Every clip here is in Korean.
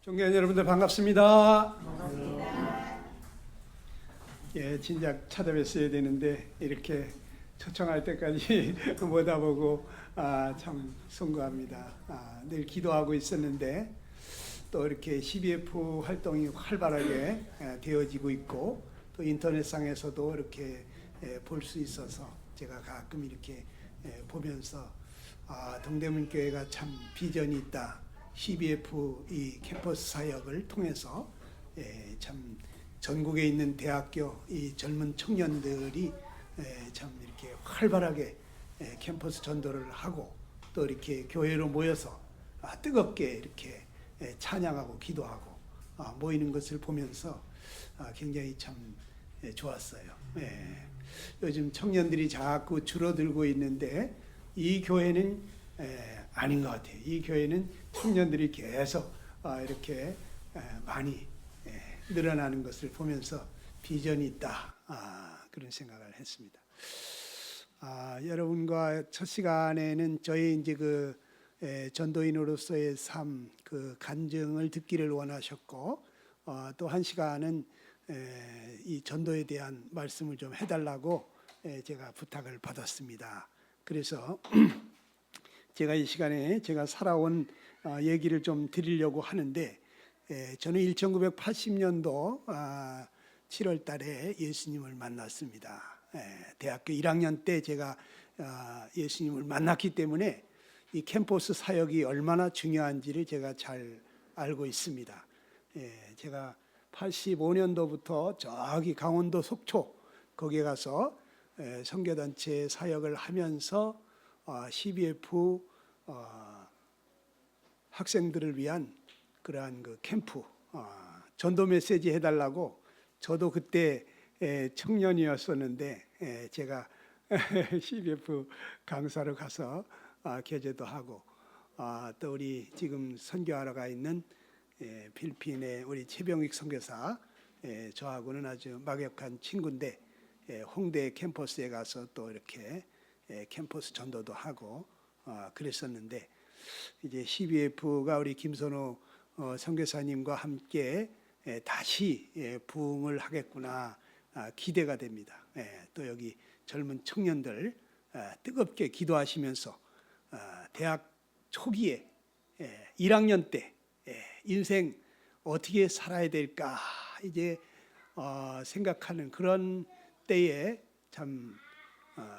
존경하는 여러분들 반갑습니다. 예, 진작 찾아뵀어야 되는데 이렇게 초청할 때까지 못 와보고 참 송구합니다. 늘 기도하고 있었는데 또 이렇게 CBF 활동이 활발하게 되어지고 있고 또 인터넷상에서도 이렇게 볼 수 있어서 제가 가끔 이렇게 보면서 동대문교회가 참 비전이 있다. CBF 이 캠퍼스 사역을 통해서 참 전국에 있는 대학교 이 젊은 청년들이 참 이렇게 활발하게 캠퍼스 전도를 하고 또 이렇게 교회로 모여서 뜨겁게 이렇게 찬양하고 기도하고 모이는 것을 보면서 굉장히 참 좋았어요. 요즘 청년들이 자꾸 줄어들고 있는데 이 교회는 아닌 것 같아요. 이 교회는 청년들이 계속 이렇게 많이 늘어나는 것을 보면서 비전이 있다. 그런 생각을 했습니다. 여러분과 첫 시간에는 저희 이제 그 전도인으로서의 삶, 그 간증을 듣기를 원하셨고, 또 한 시간은 이 전도에 대한 말씀을 좀 해달라고 제가 부탁을 받았습니다. 그래서 제가 이 시간에 제가 살아온 얘기를 좀 드리려고 하는데, 저는 1980년도 7월 달에 예수님을 만났습니다. 대학교 1학년 때 제가 예수님을 만났기 때문에 이 캠퍼스 사역이 얼마나 중요한지를 제가 잘 알고 있습니다. 제가 85년도부터 저기 강원도 속초 거기에 가서 선교단체 사역을 하면서 CBF 학생들을 위한 그러한 그 캠프 전도 메시지 해달라고 저도 그때 청년이었었는데 제가 CBF 강사로 가서 교제도 하고 또 우리 지금 선교하러 가 있는 필리핀의 우리 최병익 선교사 저하고는 아주 막역한 친구인데 홍대 캠퍼스에 가서 또 이렇게 캠퍼스 전도도 하고 그랬었는데 이제 CBF가 우리 김선호 선교사님과 함께 다시 부흥을 하겠구나 기대가 됩니다. 또 여기 젊은 청년들 뜨겁게 기도하시면서 대학 초기에 1학년 때 인생 어떻게 살아야 될까 이제 생각하는 그런 때에 참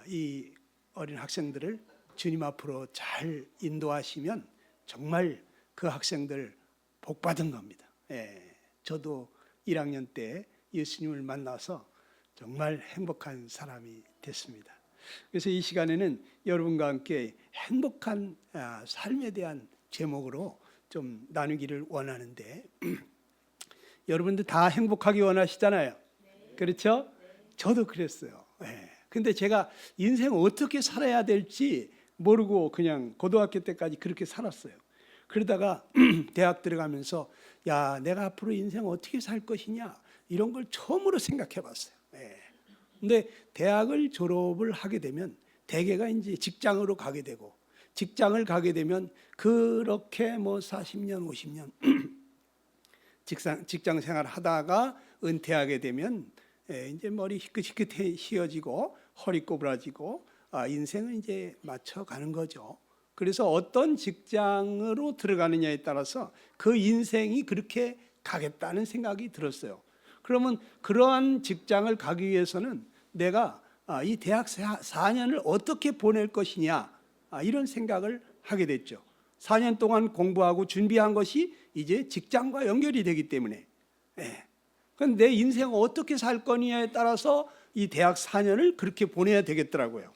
이 어린 학생들을 주님 앞으로 잘 인도하시면 정말 그 학생들 복 받은 겁니다. 저도 1학년 때 예수님을 만나서 정말 행복한 사람이 됐습니다. 그래서 이 시간에는 여러분과 함께 행복한 삶에 대한 제목으로 좀 나누기를 원하는데 여러분들 다 행복하기 원하시잖아요. 그렇죠? 저도 그랬어요. 근데 제가 인생 어떻게 살아야 될지 모르고 그냥 고등학교 때까지 그렇게 살았어요. 그러다가 대학 들어가면서 야, 내가 앞으로 인생 어떻게 살 것이냐 이런 걸 처음으로 생각해 봤어요. 근데 대학을 졸업을 하게 되면 대개가 이제 직장으로 가게 되고 직장을 가게 되면 그렇게 뭐 40년, 50년 직장 생활 하다가 은퇴하게 되면 이제 머리 희끗희끗 휘어지고 허리 꼬부라지고 인생을 이제 맞춰가는 거죠. 그래서 어떤 직장으로 들어가느냐에 따라서 그 인생이 그렇게 가겠다는 생각이 들었어요. 그러면 그러한 직장을 가기 위해서는 내가 이 대학 4년을 어떻게 보낼 것이냐 이런 생각을 하게 됐죠. 4년 동안 공부하고 준비한 것이 이제 직장과 연결이 되기 때문에 그런데 내 인생 어떻게 살 거냐에 따라서 이 대학 4년을 그렇게 보내야 되겠더라고요.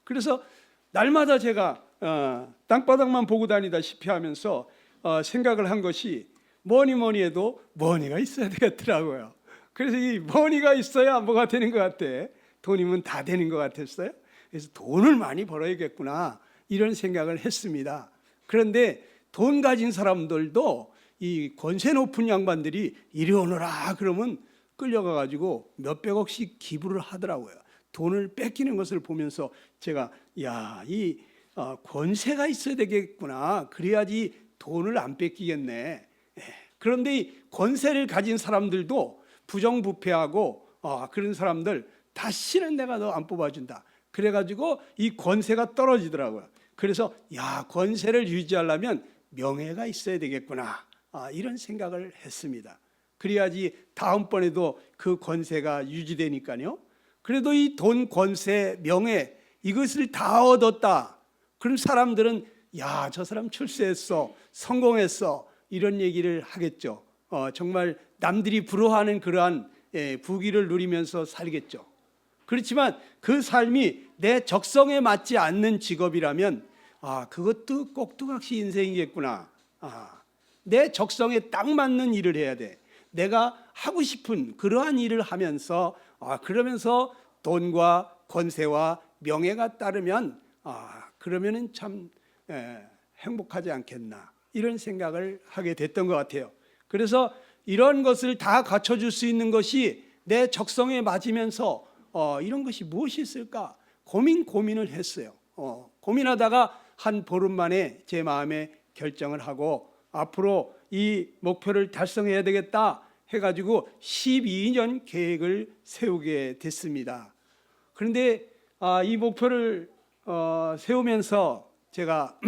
그래서 날마다 제가 땅바닥만 보고 다니다시피 하면서 생각을 한 것이 뭐니 해도 머니가 있어야 되겠더라고요. 그래서 이 머니가 있어야 뭐가 되는 것 같아. 돈이면 다 되는 것 같았어요. 그래서 돈을 많이 벌어야겠구나 이런 생각을 했습니다. 그런데 돈 가진 사람들도 이 권세 높은 양반들이 이리 오너라 그러면 끌려가가지고 몇백억씩 기부를 하더라고요. 돈을 뺏기는 것을 보면서 제가 이 권세가 있어야 되겠구나. 그래야지 돈을 안 뺏기겠네. 그런데 이 권세를 가진 사람들도 부정부패하고 그런 사람들 다시는 내가 너 안 뽑아준다. 그래가지고 이 권세가 떨어지더라고요. 그래서 권세를 유지하려면 명예가 있어야 되겠구나. 이런 생각을 했습니다. 그래야지 다음번에도 그 권세가 유지되니까요. 그래도 이 돈, 권세, 명예 이것을 다 얻었다. 그럼 사람들은 저 사람 출세했어, 성공했어 이런 얘기를 하겠죠. 정말 남들이 부러워하는 그러한 부귀를 누리면서 살겠죠. 그렇지만 그 삶이 내 적성에 맞지 않는 직업이라면 그것도 꼭두각시 인생이겠구나. 내 적성에 딱 맞는 일을 해야 돼. 내가 하고 싶은 그러한 일을 하면서 그러면서 돈과 권세와 명예가 따르면 그러면은 참 행복하지 않겠나 이런 생각을 하게 됐던 것 같아요. 그래서 이런 것을 다 갖춰줄 수 있는 것이 내 적성에 맞으면서 이런 것이 무엇이 있을까 고민을 했어요. 고민하다가 한 보름 만에 제 마음에 결정을 하고 앞으로 이 목표를 달성해야 되겠다 해가지고 12년 계획을 세우게 됐습니다. 그런데 이 목표를 세우면서 제가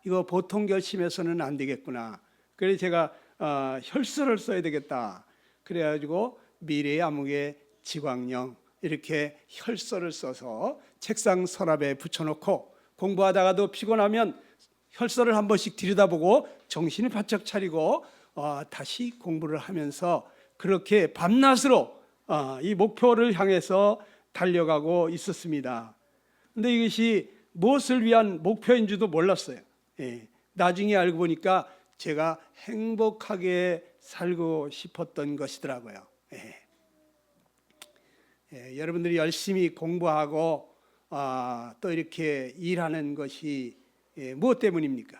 이거 보통 결심해서는 안 되겠구나. 그래서 제가 혈서를 써야 되겠다. 그래가지고 미래의 암흑의 지광령 이렇게 혈서를 써서 책상 서랍에 붙여놓고 공부하다가도 피곤하면 혈서를 한 번씩 들여다보고 정신을 바짝 차리고 다시 공부를 하면서 그렇게 밤낮으로 이 목표를 향해서 달려가고 있었습니다. 그런데 이것이 무엇을 위한 목표인 줄도 몰랐어요. 나중에 알고 보니까 제가 행복하게 살고 싶었던 것이더라고요. 여러분들이 열심히 공부하고 또 이렇게 일하는 것이 무엇 때문입니까?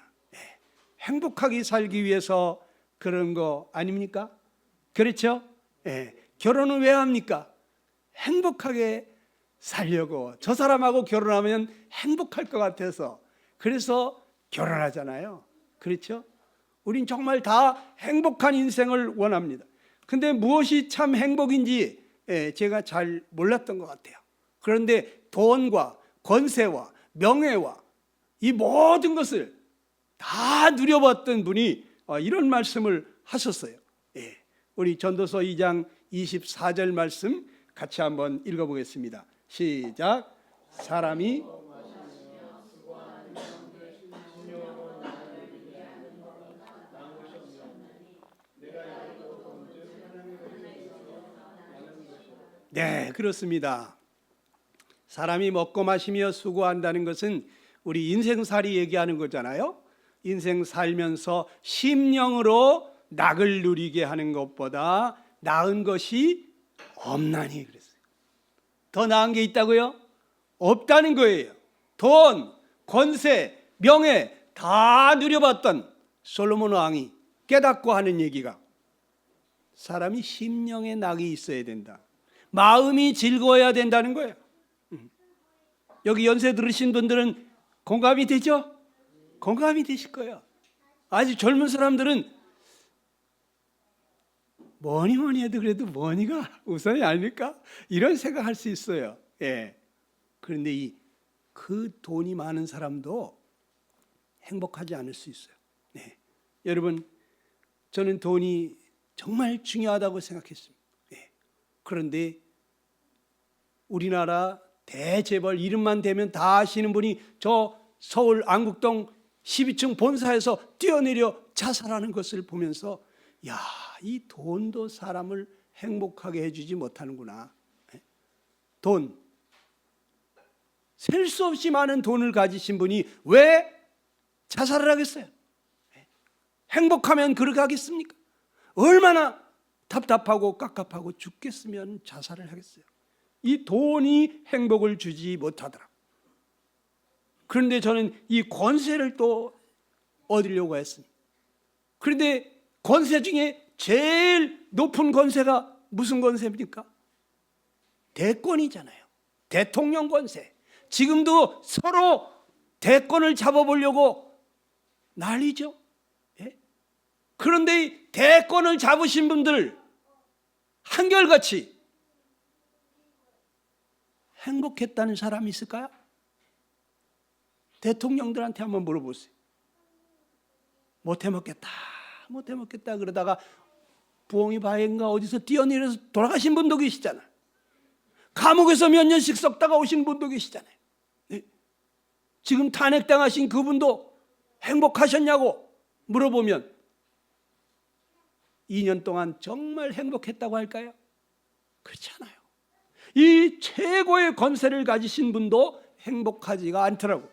행복하게 살기 위해서 그런 거 아닙니까? 그렇죠? 결혼은 왜 합니까? 행복하게 살려고. 저 사람하고 결혼하면 행복할 것 같아서 그래서 결혼하잖아요. 그렇죠? 우린 정말 다 행복한 인생을 원합니다. 근데 무엇이 참 행복인지 제가 잘 몰랐던 것 같아요. 그런데 돈과 권세와 명예와 이 모든 것을 다 누려봤던 분이 이런 말씀을 하셨어요. 우리 전도서 2장 24절 말씀 같이 한번 읽어보겠습니다. 시작. 사람이 네, 그렇습니다. 사람이 먹고 마시며 수고한다는 것은 우리 인생살이 얘기하는 거잖아요. 인생 살면서 심령으로 낙을 누리게 하는 것보다 나은 것이 없나니 그랬어요. 더 나은 게 있다고요? 없다는 거예요. 돈, 권세, 명예 다 누려봤던 솔로몬 왕이 깨닫고 하는 얘기가 사람이 심령에 낙이 있어야 된다. 마음이 즐거워야 된다는 거예요. 여기 연세 들으신 분들은 공감이 되죠? 공감이 되실 거예요. 아주 젊은 사람들은 뭐니 해도 그래도 뭐니가 우선이 아닐까? 이런 생각할 수 있어요. 그런데 그 돈이 많은 사람도 행복하지 않을 수 있어요. 여러분, 저는 돈이 정말 중요하다고 생각했습니다. 그런데 우리나라 대재벌 이름만 대면 다 아시는 분이 저 서울 안국동 12층 본사에서 뛰어내려 자살하는 것을 보면서 이 돈도 사람을 행복하게 해주지 못하는구나. 돈, 셀 수 없이 많은 돈을 가지신 분이 왜 자살을 하겠어요? 행복하면 그렇게 하겠습니까? 얼마나 답답하고 깝깝하고 죽겠으면 자살을 하겠어요. 이 돈이 행복을 주지 못하더라. 그런데 저는 이 권세를 또 얻으려고 했습니다. 그런데 권세 중에 제일 높은 권세가 무슨 권세입니까? 대권이잖아요. 대통령 권세. 지금도 서로 대권을 잡아보려고 난리죠. 그런데 이 대권을 잡으신 분들 한결같이 행복했다는 사람이 있을까요? 대통령들한테 한번 물어보세요. 못해먹겠다 그러다가 부엉이 바위인가 어디서 뛰어내려서 돌아가신 분도 계시잖아요. 감옥에서 몇 년씩 썩다가 오신 분도 계시잖아요. 네? 지금 탄핵당하신 그분도 행복하셨냐고 물어보면 2년 동안 정말 행복했다고 할까요? 그렇지 않아요. 이 최고의 권세를 가지신 분도 행복하지가 않더라고요.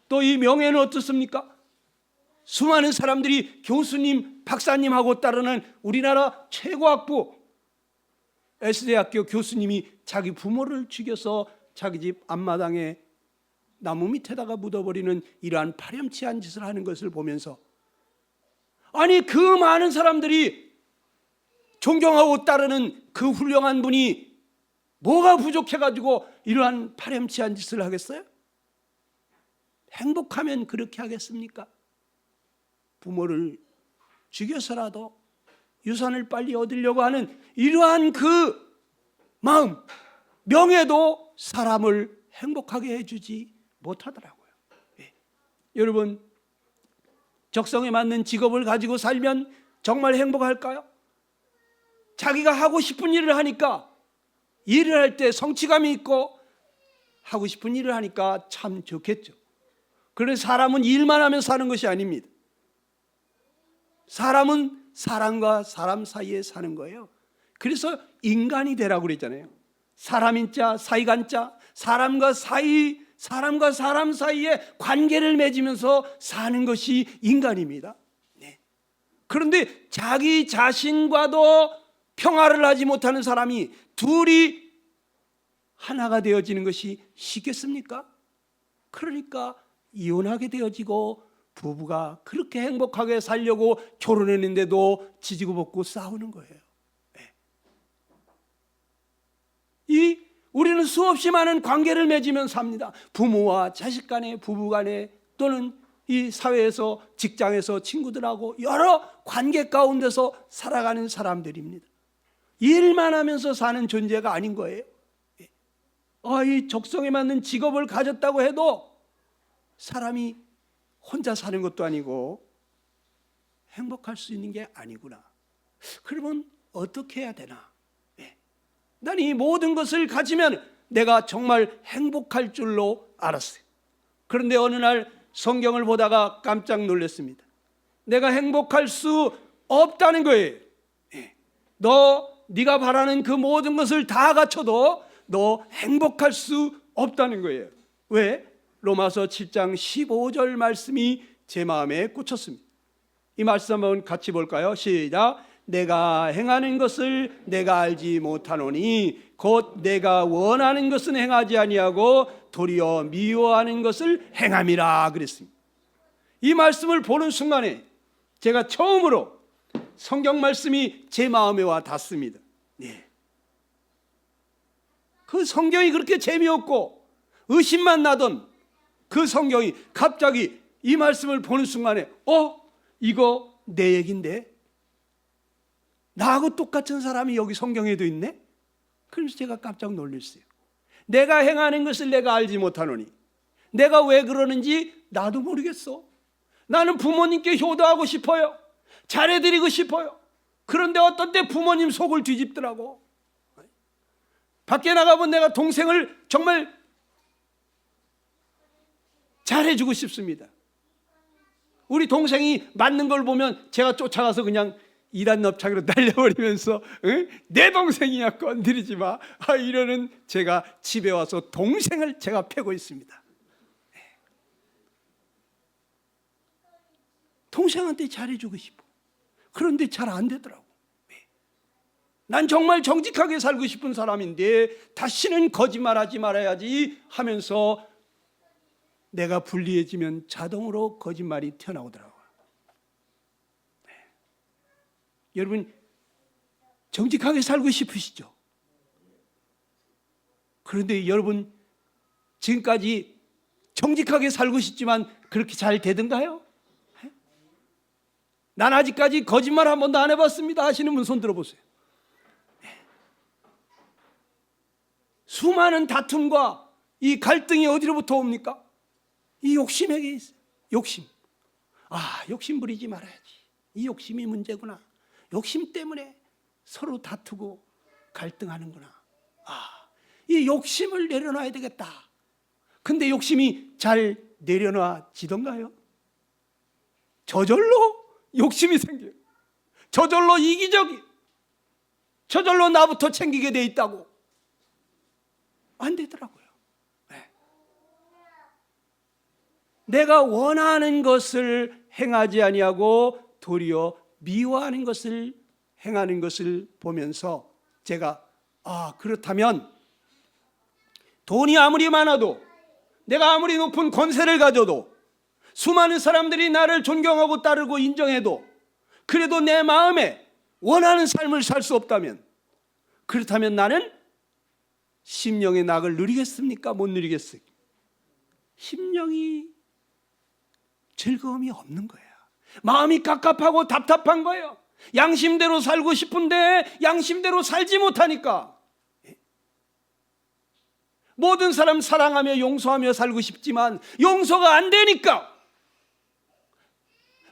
또 이 명예는 어떻습니까? 수많은 사람들이 교수님, 박사님하고 따르는 우리나라 최고학부 S대학교 교수님이 자기 부모를 죽여서 자기 집 앞마당에 나무 밑에다가 묻어버리는 이러한 파렴치한 짓을 하는 것을 보면서, 아니 그 많은 사람들이 존경하고 따르는 그 훌륭한 분이 뭐가 부족해가지고 이러한 파렴치한 짓을 하겠어요? 행복하면 그렇게 하겠습니까? 부모를 죽여서라도 유산을 빨리 얻으려고 하는 이러한 그 마음, 명예도 사람을 행복하게 해주지 못하더라고요. 예. 여러분, 적성에 맞는 직업을 가지고 살면 정말 행복할까요? 자기가 하고 싶은 일을 하니까, 일을 할 때 성취감이 있고 하고 싶은 일을 하니까 참 좋겠죠. 그런데 사람은 일만 하면 사는 것이 아닙니다. 사람은 사람과 사람 사이에 사는 거예요. 그래서 인간이 되라고 그랬잖아요. 사람인자, 사이간자, 사람과 사람 사이에 관계를 맺으면서 사는 것이 인간입니다. 네. 그런데 자기 자신과도 평화를 하지 못하는 사람이 둘이 하나가 되어지는 것이 쉽겠습니까? 그러니까 이혼하게 되어지고 부부가 그렇게 행복하게 살려고 결혼했는데도 지지고 볶고 싸우는 거예요. 네. 우리는 수없이 많은 관계를 맺으면서 삽니다. 부모와 자식 간에, 부부 간에, 또는 이 사회에서, 직장에서 친구들하고 여러 관계 가운데서 살아가는 사람들입니다. 일만 하면서 사는 존재가 아닌 거예요. 이 적성에 맞는 직업을 가졌다고 해도 사람이 혼자 사는 것도 아니고 행복할 수 있는 게 아니구나. 그러면 어떻게 해야 되나? 난 이 모든 것을 가지면 내가 정말 행복할 줄로 알았어요. 그런데 어느 날 성경을 보다가 깜짝 놀랐습니다. 내가 행복할 수 없다는 거예요. 네가 바라는 그 모든 것을 다 갖춰도 너 행복할 수 없다는 거예요. 왜? 로마서 7장 15절 말씀이 제 마음에 꽂혔습니다. 이 말씀 한번 같이 볼까요? 시작. 내가 행하는 것을 내가 알지 못하노니 곧 내가 원하는 것은 행하지 아니하고 도리어 미워하는 것을 행함이라 그랬습니다. 이 말씀을 보는 순간에 제가 처음으로 성경 말씀이 제 마음에 와 닿습니다. 네. 그 성경이 그렇게 재미없고 의심만 나던 그 성경이 갑자기 이 말씀을 보는 순간에 이거 내 얘긴데? 나하고 똑같은 사람이 여기 성경에도 있네? 그래서 제가 깜짝 놀랐어요. 내가 행하는 것을 내가 알지 못하노니, 내가 왜 그러는지 나도 모르겠어. 나는 부모님께 효도하고 싶어요. 잘해드리고 싶어요. 그런데 어떤 때 부모님 속을 뒤집더라고. 밖에 나가면 내가 동생을 정말 잘해주고 싶습니다. 우리 동생이 맞는 걸 보면 제가 쫓아가서 그냥 이단 넙창으로 날려버리면서 내 동생이야 건드리지 마 이러는 제가 집에 와서 동생을 제가 패고 있습니다. 동생한테 잘해주고 싶어. 그런데 잘 안 되더라고. 난 정말 정직하게 살고 싶은 사람인데 다시는 거짓말하지 말아야지 하면서 내가 불리해지면 자동으로 거짓말이 튀어나오더라고요. 여러분, 정직하게 살고 싶으시죠? 그런데 여러분, 지금까지 정직하게 살고 싶지만 그렇게 잘 되던가요? 난 아직까지 거짓말 한 번도 안 해봤습니다 하시는 분 손 들어보세요. 수많은 다툼과 이 갈등이 어디로부터 옵니까? 이 욕심에게 있어요. 욕심. 욕심 부리지 말아야지. 이 욕심이 문제구나. 욕심 때문에 서로 다투고 갈등하는구나. 이 욕심을 내려놔야 되겠다. 근데 욕심이 잘 내려놔지던가요? 저절로 욕심이 생겨요. 저절로 이기적이, 저절로 나부터 챙기게 돼 있다고. 안 되더라고요. 네. 내가 원하는 것을 행하지 아니하고 도리어 미워하는 것을 행하는 것을 보면서 제가 그렇다면 돈이 아무리 많아도, 내가 아무리 높은 권세를 가져도, 수많은 사람들이 나를 존경하고 따르고 인정해도, 그래도 내 마음에 원하는 삶을 살 수 없다면, 그렇다면 나는 심령의 낙을 누리겠습니까? 못 누리겠어요? 심령이 즐거움이 없는 거예요. 마음이 갑갑하고 답답한 거예요. 양심대로 살고 싶은데 양심대로 살지 못하니까. 모든 사람 사랑하며 용서하며 살고 싶지만 용서가 안 되니까,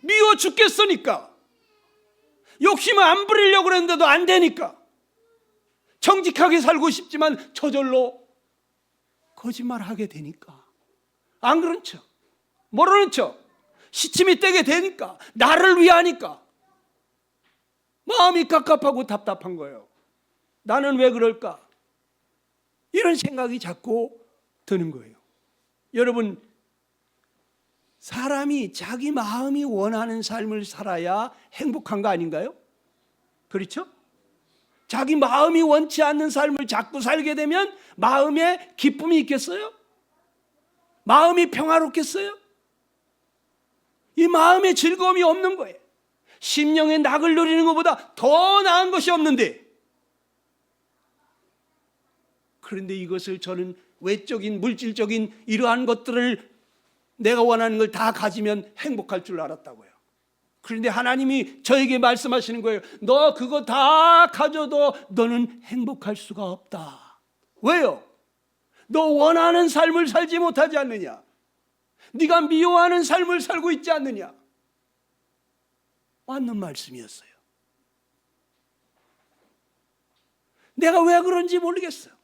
미워 죽겠으니까, 욕심을 안 부리려고 그랬는데도 안 되니까, 정직하게 살고 싶지만 저절로 거짓말하게 되니까, 안 그런 척, 모르는 척, 시침이 떼게 되니까, 나를 위하니까 마음이 갑갑하고 답답한 거예요. 나는 왜 그럴까? 이런 생각이 자꾸 드는 거예요. 여러분, 사람이 자기 마음이 원하는 삶을 살아야 행복한 거 아닌가요? 그렇죠? 자기 마음이 원치 않는 삶을 자꾸 살게 되면 마음에 기쁨이 있겠어요? 마음이 평화롭겠어요? 이 마음에 즐거움이 없는 거예요. 심령의 낙을 누리는 것보다 더 나은 것이 없는데, 그런데 이것을 저는 외적인 물질적인 이러한 것들을 내가 원하는 걸 다 가지면 행복할 줄 알았다고요. 그런데 하나님이 저에게 말씀하시는 거예요. 너 그거 다 가져도 너는 행복할 수가 없다. 왜요? 너 원하는 삶을 살지 못하지 않느냐? 네가 미워하는 삶을 살고 있지 않느냐? 맞는 말씀이었어요. 내가 왜 그런지 모르겠어요.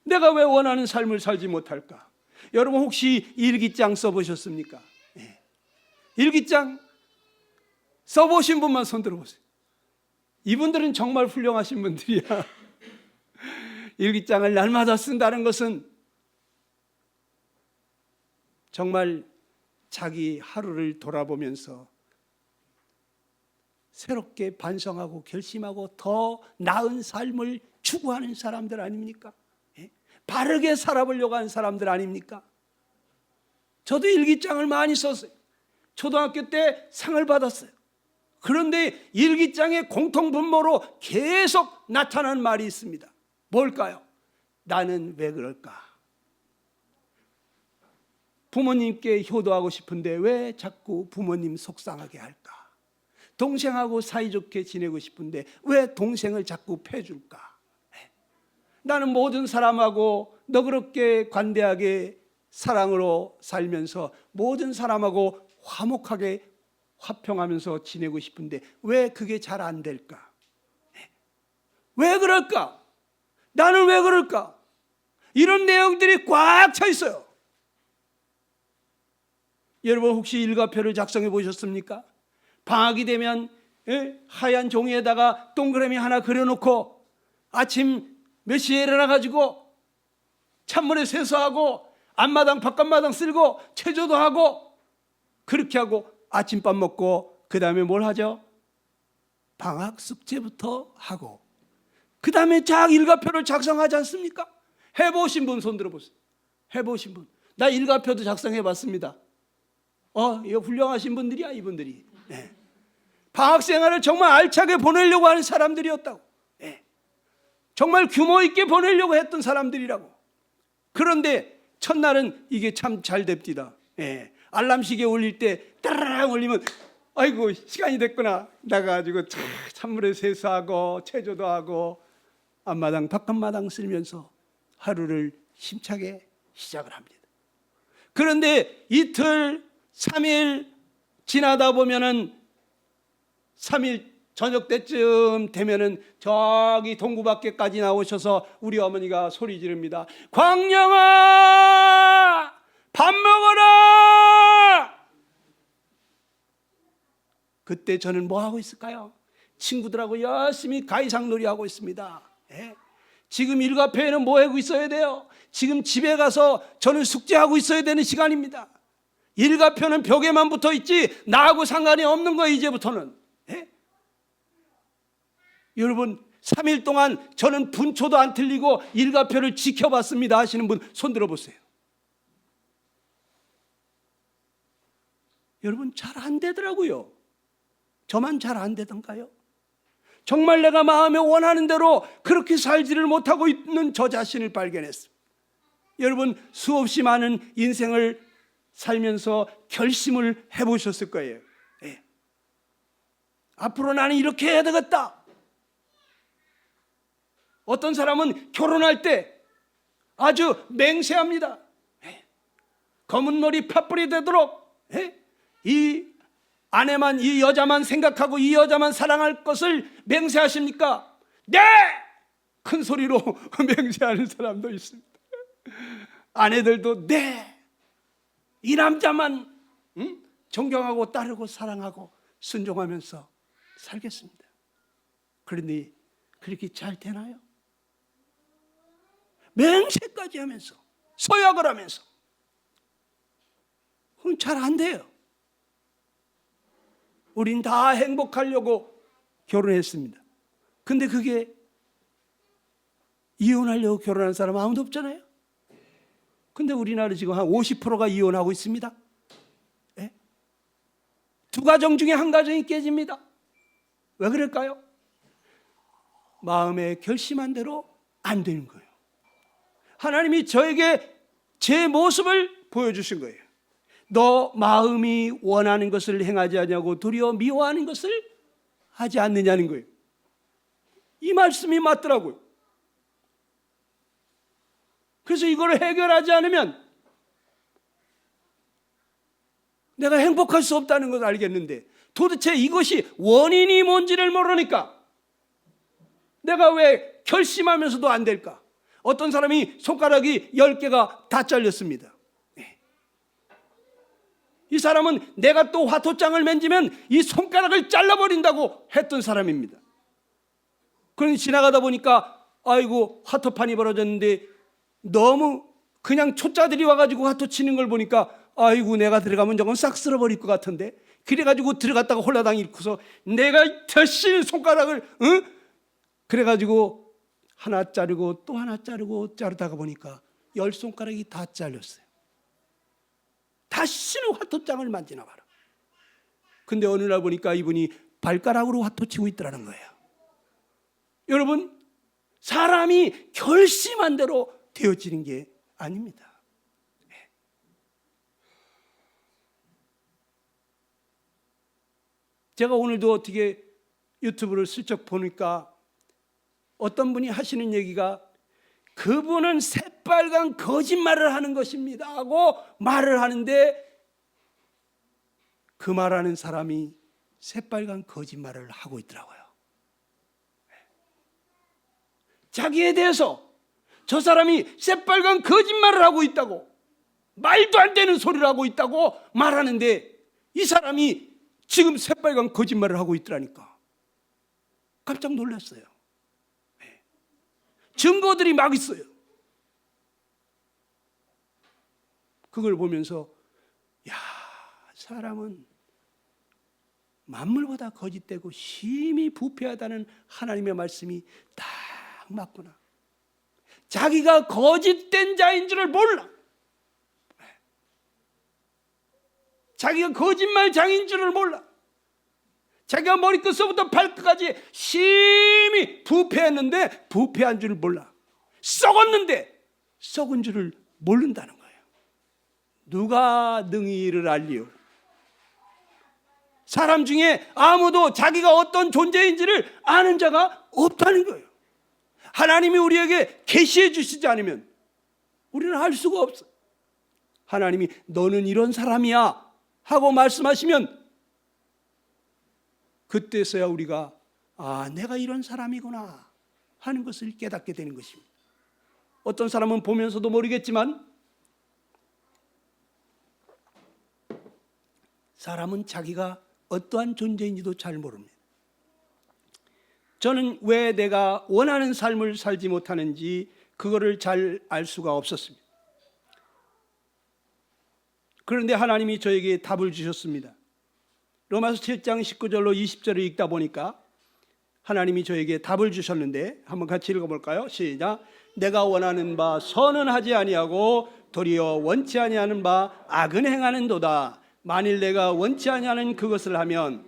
내가 왜 원하는 삶을 살지 못할까? 여러분 혹시 일기장 써보셨습니까? 네. 일기장 써보신 분만 손 들어보세요. 이분들은 정말 훌륭하신 분들이야. 일기장을 날마다 쓴다는 것은 정말 자기 하루를 돌아보면서 새롭게 반성하고 결심하고 더 나은 삶을 추구하는 사람들 아닙니까? 바르게 살아보려고 하는 사람들 아닙니까? 저도 일기장을 많이 썼어요. 초등학교 때 상을 받았어요. 그런데 일기장의 공통분모로 계속 나타나는 말이 있습니다. 뭘까요? 나는 왜 그럴까? 부모님께 효도하고 싶은데 왜 자꾸 부모님 속상하게 할까? 동생하고 사이좋게 지내고 싶은데 왜 동생을 자꾸 패줄까? 나는 모든 사람하고 너그럽게 관대하게 사랑으로 살면서 모든 사람하고 화목하게 화평하면서 지내고 싶은데 왜 그게 잘 안 될까? 왜 그럴까? 나는 왜 그럴까? 이런 내용들이 꽉 차 있어요. 여러분 혹시 일과표를 작성해 보셨습니까? 방학이 되면 하얀 종이에다가 동그라미 하나 그려놓고 아침 몇 시에 일어나가지고 찬물에 세수하고 앞마당 바깥마당 쓸고 체조도 하고 그렇게 하고 아침밥 먹고 그 다음에 뭘 하죠? 방학 숙제부터 하고 그 다음에 일과표를 작성하지 않습니까? 해보신 분 손 들어보세요. 해보신 분. 나 일과표도 작성해봤습니다. 이거 훌륭하신 분들이야 이분들이. 네. 방학 생활을 정말 알차게 보내려고 하는 사람들이었다고. 네. 정말 규모 있게 보내려고 했던 사람들이라고. 그런데 첫날은 이게 참 잘 됩디다. 예. 알람 시계 울릴 때 따라랑 울리면 아이고 시간이 됐구나. 나가가지고 찬물에 세수하고 체조도 하고 앞마당 바깥마당 쓸면서 하루를 힘차게 시작을 합니다. 그런데 이틀 3일 지나다 보면은 3일 저녁 때쯤 되면은 저기 동구 밖에까지 나오셔서 우리 어머니가 소리 지릅니다. 광령아, 밥 먹어라. 그때 저는 뭐 하고 있을까요? 친구들하고 열심히 가이상놀이 하고 있습니다. 예? 지금 일과표에는 뭐 하고 있어야 돼요? 지금 집에 가서 저는 숙제하고 있어야 되는 시간입니다. 일과표는 벽에만 붙어 있지 나하고 상관이 없는 거예요. 이제부터는. 예? 여러분 3일 동안 저는 분초도 안 틀리고 일과표를 지켜봤습니다 하시는 분 손 들어보세요. 여러분 잘 안 되더라고요. 저만 잘 안 되던가요? 정말 내가 마음에 원하는 대로 그렇게 살지를 못하고 있는 저 자신을 발견했습니다. 여러분 수없이 많은 인생을 살면서 결심을 해보셨을 거예요. 예. 앞으로 나는 이렇게 해야 되겠다. 어떤 사람은 결혼할 때 아주 맹세합니다. 예. 검은 머리 팥불이 되도록 이 아내만, 이 여자만 생각하고 이 여자만 사랑할 것을 맹세하십니까? 네! 큰 소리로 맹세하는 사람도 있습니다. 아내들도 네! 이 남자만 존경하고 따르고 사랑하고 순종하면서 살겠습니다. 그런데 그렇게 잘 되나요? 맹세까지 하면서 서약을 하면서 그건 잘 안 돼요. 우린 다 행복하려고 결혼했습니다. 근데 그게 이혼하려고 결혼한 사람 아무도 없잖아요. 근데 우리나라 지금 한 50%가 이혼하고 있습니다. 네? 두 가정 중에 한 가정이 깨집니다. 왜 그럴까요? 마음에 결심한 대로 안 되는 거예요. 하나님이 저에게 제 모습을 보여주신 거예요. 너 마음이 원하는 것을 행하지 않냐고 도리어 미워하는 것을 하지 않느냐는 거예요. 이 말씀이 맞더라고요. 그래서 이걸 해결하지 않으면 내가 행복할 수 없다는 걸 알겠는데 도대체 이것이 원인이 뭔지를 모르니까 내가 왜 결심하면서도 안 될까? 어떤 사람이 손가락이 10개가 다 잘렸습니다. 이 사람은 내가 또 화토장을 만지면 이 손가락을 잘라버린다고 했던 사람입니다. 그런데 지나가다 보니까 아이고 화토판이 벌어졌는데 너무 그냥 초짜들이 와가지고 화토 치는 걸 보니까 아이고 내가 들어가면 저건 싹 쓸어버릴 것 같은데 그래가지고 들어갔다가 홀라당 잃고서 내가 다시 손가락을 그래가지고 하나 자르고 또 하나 자르고 자르다가 보니까 10손가락이 다 잘렸어요. 다시는 화토장을 만지나 봐라. 근데 어느 날 보니까 이분이 발가락으로 화토 치고 있더라는 거예요. 여러분 사람이 결심한 대로 되어지는 게 아닙니다. 제가 오늘도 어떻게 유튜브를 슬쩍 보니까 어떤 분이 하시는 얘기가 그분은 새빨간 거짓말을 하는 것입니다 하고 말을 하는데 그 말하는 사람이 새빨간 거짓말을 하고 있더라고요. 자기에 대해서 저 사람이 새빨간 거짓말을 하고 있다고 말도 안 되는 소리를 하고 있다고 말하는데 이 사람이 지금 새빨간 거짓말을 하고 있더라니까. 깜짝 놀랐어요. 증거들이 막 있어요. 그걸 보면서 야, 사람은 만물보다 거짓되고 심히 부패하다는 하나님의 말씀이 딱 맞구나. 자기가 거짓된 자인 줄을 몰라. 자기가 거짓말장인 줄을 몰라. 자기가 머리끝서부터 발끝까지 심히 부패했는데 부패한 줄을 몰라. 썩었는데 썩은 줄을 모른다는 거예요. 누가 능히 이를 알리요? 사람 중에 아무도 자기가 어떤 존재인지를 아는 자가 없다는 거예요. 하나님이 우리에게 계시해 주시지 않으면 우리는 알 수가 없어요. 하나님이 너는 이런 사람이야 하고 말씀하시면 그때서야 우리가 내가 이런 사람이구나 하는 것을 깨닫게 되는 것입니다. 어떤 사람은 보면서도 모르겠지만 사람은 자기가 어떠한 존재인지도 잘 모릅니다. 저는 왜 내가 원하는 삶을 살지 못하는지 그거를 잘 알 수가 없었습니다. 그런데 하나님이 저에게 답을 주셨습니다. 로마서 7장 19절로 20절을 읽다 보니까 하나님이 저에게 답을 주셨는데 한번 같이 읽어볼까요? 시작. 내가 원하는 바 선은 하지 아니하고 도리어 원치 아니하는 바 악은 행하는도다. 만일 내가 원치 아니하는 그것을 하면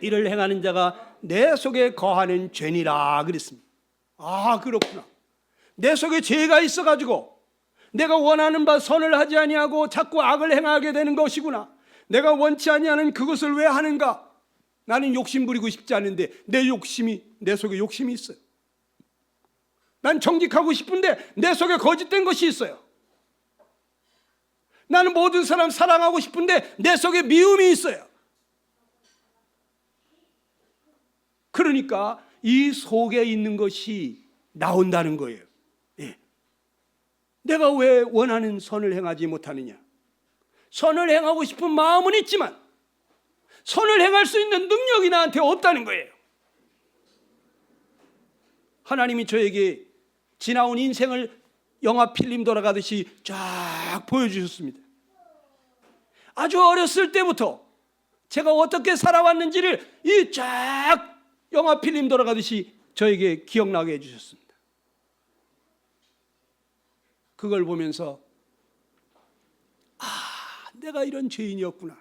이를 행하는 자가 내 속에 거하는 죄니라 그랬습니다. 그렇구나. 내 속에 죄가 있어가지고 내가 원하는 바 선을 하지 아니하고 자꾸 악을 행하게 되는 것이구나. 내가 원치 아니하는 그것을 왜 하는가? 나는 욕심 부리고 싶지 않은데 내 속에 욕심이 있어요. 난 정직하고 싶은데 내 속에 거짓된 것이 있어요. 나는 모든 사람 사랑하고 싶은데 내 속에 미움이 있어요. 그러니까 이 속에 있는 것이 나온다는 거예요. 내가 왜 원하는 선을 행하지 못하느냐? 선을 행하고 싶은 마음은 있지만 선을 행할 수 있는 능력이 나한테 없다는 거예요. 하나님이 저에게 지나온 인생을 영화 필름 돌아가듯이 쫙 보여주셨습니다. 아주 어렸을 때부터 제가 어떻게 살아왔는지를 이 쫙 영화 필름 돌아가듯이 저에게 기억나게 해주셨습니다. 그걸 보면서 내가 이런 죄인이었구나.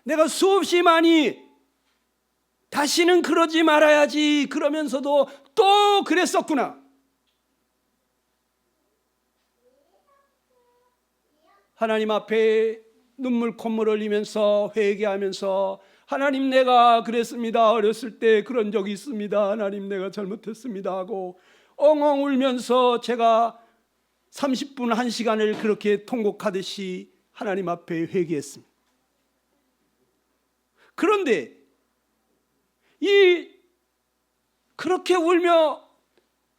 내가 수없이 많이 다시는 그러지 말아야지 그러면서도 또 그랬었구나. 하나님 앞에 눈물 콧물 흘리면서 회개하면서 하나님 내가 그랬습니다. 어렸을 때 그런 적이 있습니다. 하나님 내가 잘못했습니다 하고 엉엉 울면서 제가 30분 1시간을 그렇게 통곡하듯이 하나님 앞에 회개했습니다. 그런데 그렇게 울며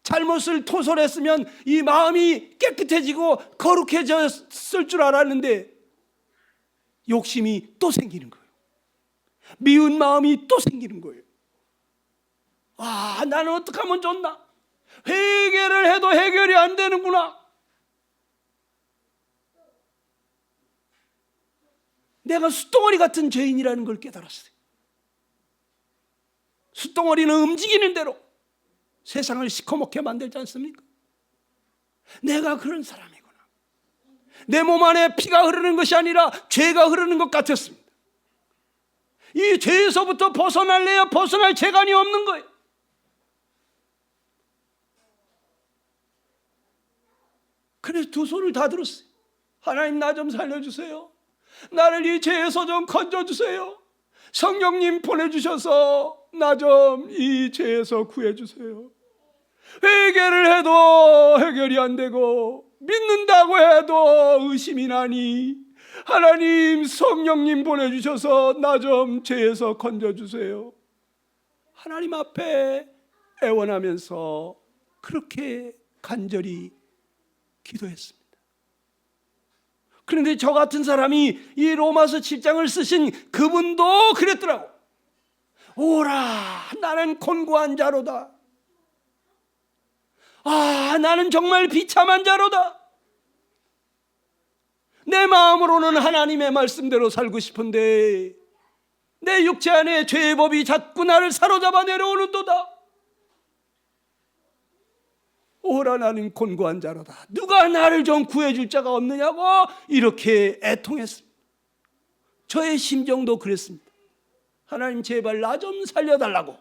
잘못을 토설했으면 이 마음이 깨끗해지고 거룩해졌을 줄 알았는데 욕심이 또 생기는 거예요. 미운 마음이 또 생기는 거예요. 나는 어떻게 하면 좋나? 회개를 해도 해결이 안 되는구나. 내가 숫덩어리 같은 죄인이라는 걸 깨달았어요. 숫덩어리는 움직이는 대로 세상을 시커멓게 만들지 않습니까? 내가 그런 사람이구나. 내 몸 안에 피가 흐르는 것이 아니라 죄가 흐르는 것 같았습니다. 이 죄에서부터 벗어날래야 벗어날 재간이 없는 거예요. 그래서 두 손을 다 들었어요. 하나님 나 좀 살려주세요. 나를 이 죄에서 좀 건져주세요. 성령님 보내주셔서 나 좀 이 죄에서 구해주세요. 회개를 해도 해결이 안 되고 믿는다고 해도 의심이 나니 하나님 성령님 보내주셔서 나 좀 죄에서 건져주세요. 하나님 앞에 애원하면서 그렇게 간절히 기도했습니다. 그런데 저 같은 사람이 이 로마서 7장을 쓰신 그분도 그랬더라고. 오라 나는 곤고한 자로다. 나는 정말 비참한 자로다. 내 마음으로는 하나님의 말씀대로 살고 싶은데 내 육체 안에 죄의 법이 자꾸 나를 사로잡아 내려오는도다. 오라 나는 곤고한 자로다. 누가 나를 좀 구해줄 자가 없느냐고 이렇게 애통했습니다. 저의 심정도 그랬습니다. 하나님 제발 나 좀 살려달라고.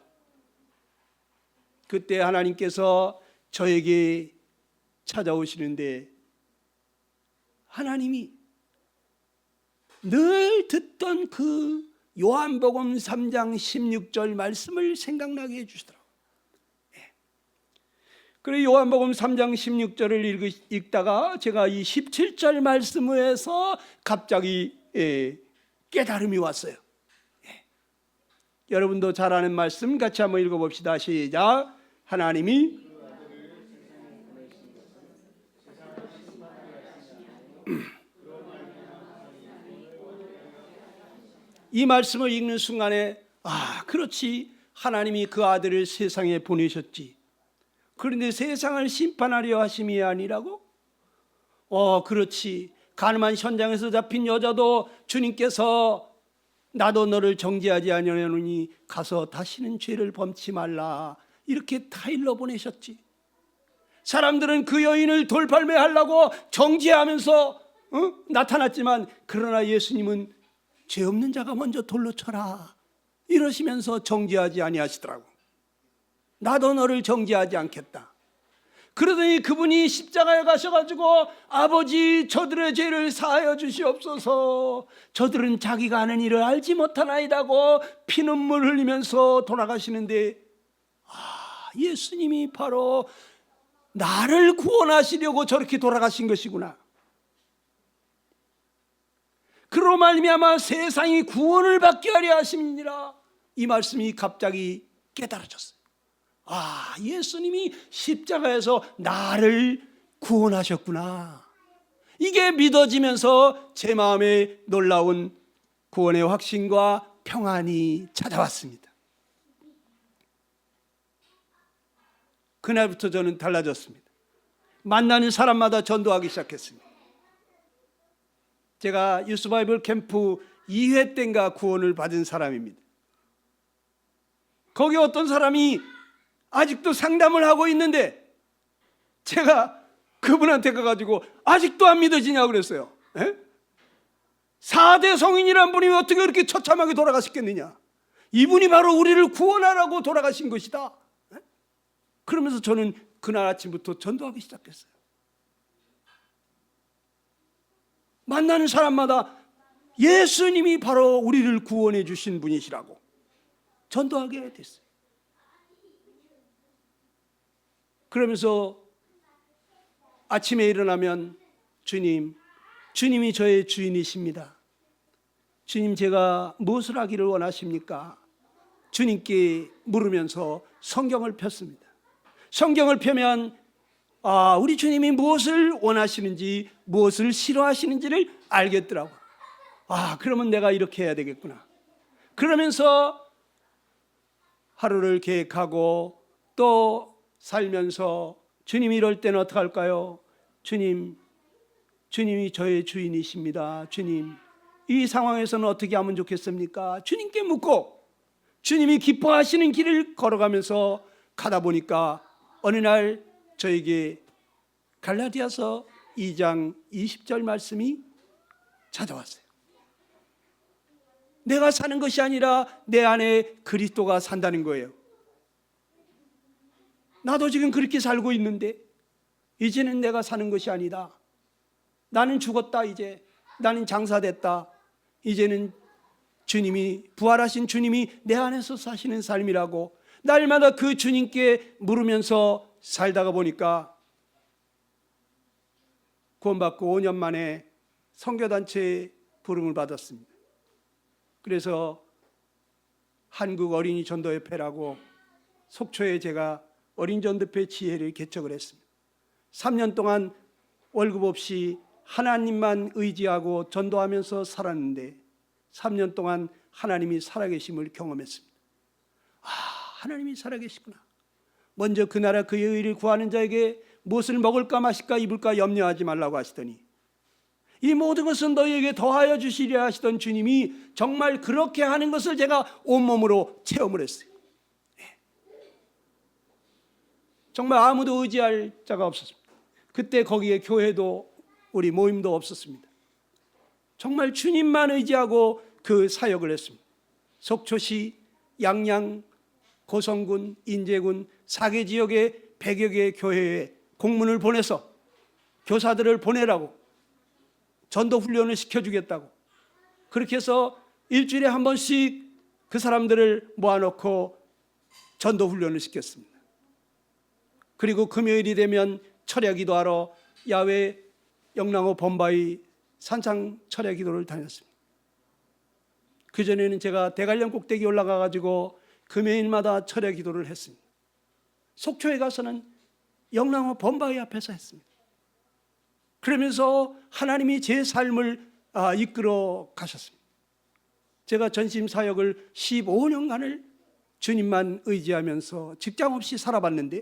그때 하나님께서 저에게 찾아오시는데 하나님이 늘 듣던 그 요한복음 3장 16절 말씀을 생각나게 해주시더라고요. 그리고 요한복음 3장 16절을 읽다가 제가 이 17절 말씀에서 갑자기 깨달음이 왔어요. 여러분도 잘 아는 말씀 같이 한번 읽어봅시다. 시작. 하나님이 이 말씀을 읽는 순간에 그렇지, 하나님이 그 아들을 세상에 보내셨지. 그런데 세상을 심판하려 하심이 아니라고? 그렇지, 가늠한 현장에서 잡힌 여자도 주님께서 나도 너를 정죄하지 아니하노니 가서 다시는 죄를 범치 말라 이렇게 타일러 보내셨지. 사람들은 그 여인을 돌팔매하려고 정죄하면서 나타났지만, 그러나 예수님은 죄 없는 자가 먼저 돌로 쳐라 이러시면서 정죄하지 아니하시더라고. 나도 너를 정죄하지 않겠다. 그러더니 그분이 십자가에 가셔가지고 아버지, 저들의 죄를 사하여 주시옵소서, 저들은 자기가 하는 일을 알지 못하나이다고 피눈물 흘리면서 돌아가시는데, 예수님이 바로 나를 구원하시려고 저렇게 돌아가신 것이구나. 그로 말미암아 세상이 구원을 받게 하려 하심이니라. 이 말씀이 갑자기 깨달아졌어요. 예수님이 십자가에서 나를 구원하셨구나. 이게 믿어지면서 제 마음에 놀라운 구원의 확신과 평안이 찾아왔습니다. 그날부터 저는 달라졌습니다. 만나는 사람마다 전도하기 시작했습니다. 제가 유스바이블 캠프 2회 때인가 구원을 받은 사람입니다. 거기 어떤 사람이 아직도 상담을 하고 있는데, 제가 그분한테 가가지고 아직도 안 믿어지냐고 그랬어요. 4대 성인이란 분이 어떻게 그렇게 처참하게 돌아가셨겠느냐. 이분이 바로 우리를 구원하라고 돌아가신 것이다. 그러면서 저는 그날 아침부터 전도하기 시작했어요. 만나는 사람마다 예수님이 바로 우리를 구원해 주신 분이시라고 전도하게 됐어요. 그러면서 아침에 일어나면 주님이 저의 주인이십니다. 주님, 제가 무엇을 하기를 원하십니까? 주님께 물으면서 성경을 폈습니다. 성경을 펴면 우리 주님이 무엇을 원하시는지, 무엇을 싫어하시는지를 알겠더라고요. 그러면 내가 이렇게 해야 되겠구나. 그러면서 하루를 계획하고 또 살면서, 주님 이럴 때는 어떻게 할까요? 주님이 저의 주인이십니다. 주님, 이 상황에서는 어떻게 하면 좋겠습니까? 주님께 묻고 주님이 기뻐하시는 길을 걸어가면서 가다 보니까 어느 날 저에게 갈라디아서 2장 20절 말씀이 찾아왔어요. 내가 사는 것이 아니라 내 안에 그리스도가 산다는 거예요. 나도 지금 그렇게 살고 있는데 이제는 내가 사는 것이 아니다. 나는 죽었다. 이제 나는 장사됐다. 이제는 주님이, 부활하신 주님이 내 안에서 사시는 삶이라고 날마다 그 주님께 물으면서 살다가 보니까 구원받고 5년 만에 선교단체에 부름을 받았습니다. 그래서 한국 어린이 전도협회라고 속초에 제가 어린이 전도협회 지회를 개척을 했습니다. 3년 동안 월급 없이 하나님만 의지하고 전도하면서 살았는데 3년 동안 하나님이 살아계심을 경험했습니다. 하나님이 살아계시구나. 먼저 그 나라 그의 의를 구하는 자에게 무엇을 먹을까 마실까 입을까 염려하지 말라고 하시더니 이 모든 것은 너희에게 더하여 주시리라 하시던 주님이 정말 그렇게 하는 것을 제가 온몸으로 체험을 했어요. 정말 아무도 의지할 자가 없었습니다. 그때 거기에 교회도 우리 모임도 없었습니다. 정말 주님만 의지하고 그 사역을 했습니다. 속초시, 양양, 고성군, 인제군 4개 지역의 100여 개의 교회에 공문을 보내서 교사들을 보내라고 전도 훈련을 시켜주겠다고 그렇게 해서 일주일에 한 번씩 그 사람들을 모아놓고 전도 훈련을 시켰습니다. 그리고 금요일이 되면 철야 기도하러 야외 영랑호 범바위 산상 철야 기도를 다녔습니다. 그전에는 제가 대관령 꼭대기 올라가 가지고 금요일마다 철야 기도를 했습니다. 속초에 가서는 영랑호 범바위 앞에서 했습니다. 그러면서 하나님이 제 삶을 이끌어 가셨습니다. 제가 전심 사역을 15년간을 주님만 의지하면서 직장 없이 살아봤는데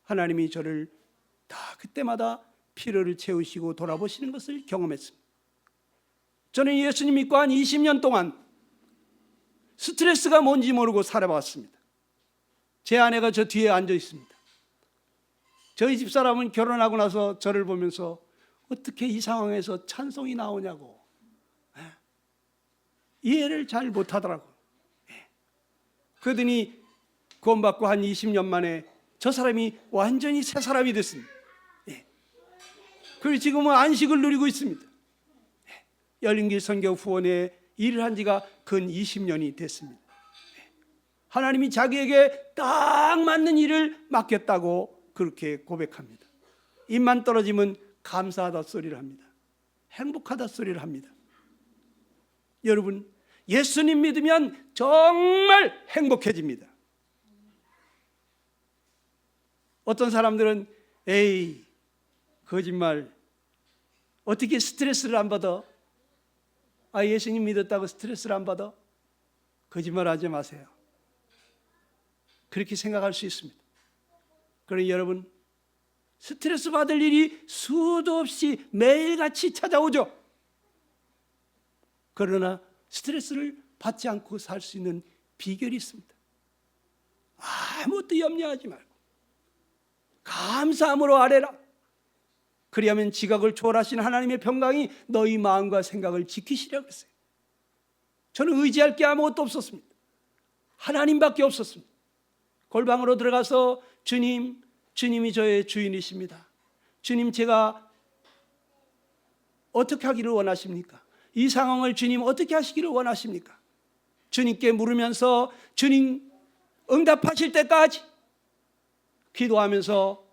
하나님이 저를 다 그때마다 필요를 채우시고 돌아보시는 것을 경험했습니다. 저는 예수님 믿고 한 20년 동안 스트레스가 뭔지 모르고 살아봤습니다. 제 아내가 저 뒤에 앉아 있습니다. 저희 집사람은 결혼하고 나서 저를 보면서 어떻게 이 상황에서 찬송이 나오냐고 이해를 잘 못하더라고요. 그러더니 구원받고 한 20년 만에 저 사람이 완전히 새 사람이 됐습니다. 그리고 지금은 안식을 누리고 있습니다. 열린길 선교 후원에 일을 한 지가 근 20년이 됐습니다. 하나님이 자기에게 딱 맞는 일을 맡겼다고 그렇게 고백합니다. 입만 떨어지면 감사하다 소리를 합니다. 행복하다 소리를 합니다. 여러분, 예수님 믿으면 정말 행복해집니다. 어떤 사람들은 에이 거짓말, 어떻게 스트레스를 안 받아? 예수님 믿었다고 스트레스를 안 받아? 거짓말하지 마세요. 그렇게 생각할 수 있습니다. 그러니 여러분, 스트레스 받을 일이 수도 없이 매일같이 찾아오죠. 그러나 스트레스를 받지 않고 살 수 있는 비결이 있습니다. 아무것도 염려하지 말고 감사함으로 아뢰라. 그리하면 지각을 초월하신 하나님의 평강이 너희 마음과 생각을 지키시려고 했어요. 저는 의지할 게 아무것도 없었습니다. 하나님밖에 없었습니다. 골방으로 들어가서 주님이 저의 주인이십니다. 주님, 제가 어떻게 하기를 원하십니까? 이 상황을 주님 어떻게 하시기를 원하십니까? 주님께 물으면서 주님 응답하실 때까지 기도하면서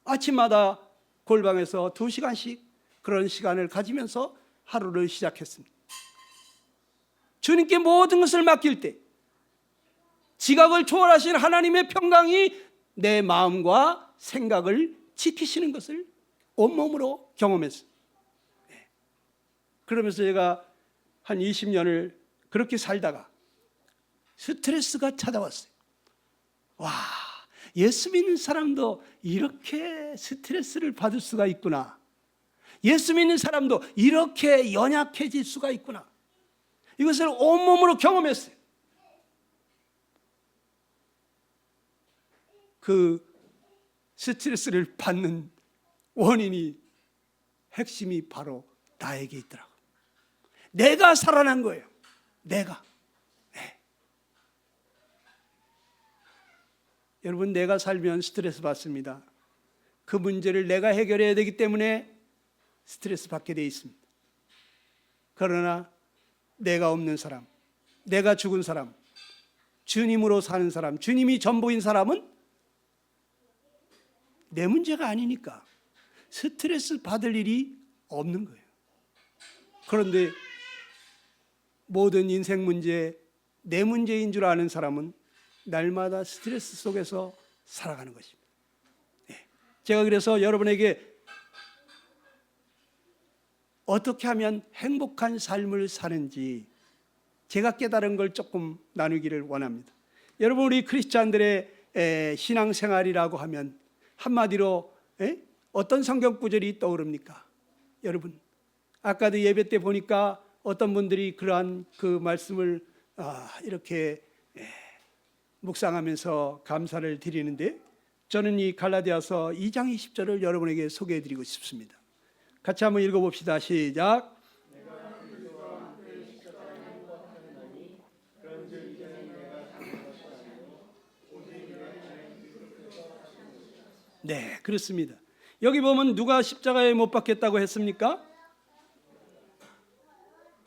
아침마다 골방에서 2시간씩 그런 시간을 가지면서 하루를 시작했습니다. 주님께 모든 것을 맡길 때 지각을 초월하신 하나님의 평강이 내 마음과 생각을 지키시는 것을 온몸으로 경험했습니다. 그러면서 제가 한 20년을 그렇게 살다가 스트레스가 찾아왔어요. 와, 예수 믿는 사람도 이렇게 스트레스를 받을 수가 있구나. 예수 믿는 사람도 이렇게 연약해질 수가 있구나. 이것을 온몸으로 경험했어요. 그 스트레스를 받는 원인이, 핵심이 바로 나에게 있더라고요. 내가 살아난 거예요. 내가. 네. 여러분, 내가 살면 스트레스 받습니다. 그 문제를 내가 해결해야 되기 때문에 스트레스 받게 돼 있습니다. 그러나 내가 없는 사람, 내가 죽은 사람, 주님으로 사는 사람, 주님이 전부인 사람은 내 문제가 아니니까 스트레스 받을 일이 없는 거예요. 그런데 모든 인생 문제, 내 문제인 줄 아는 사람은 날마다 스트레스 속에서 살아가는 것입니다. 제가 그래서 여러분에게 어떻게 하면 행복한 삶을 사는지 제가 깨달은 걸 조금 나누기를 원합니다. 여러분, 우리 크리스찬들의 신앙생활이라고 하면 한마디로 어떤 성경 구절이 떠오릅니까? 여러분, 아까도 예배 때 보니까 어떤 분들이 그러한 그 말씀을 이렇게 묵상하면서 감사를 드리는데, 저는 이 갈라디아서 2장 20절을 여러분에게 소개해드리고 싶습니다. 같이 한번 읽어봅시다. 시작. 네, 그렇습니다. 여기 보면 누가 십자가에 못 박혔다고 했습니까?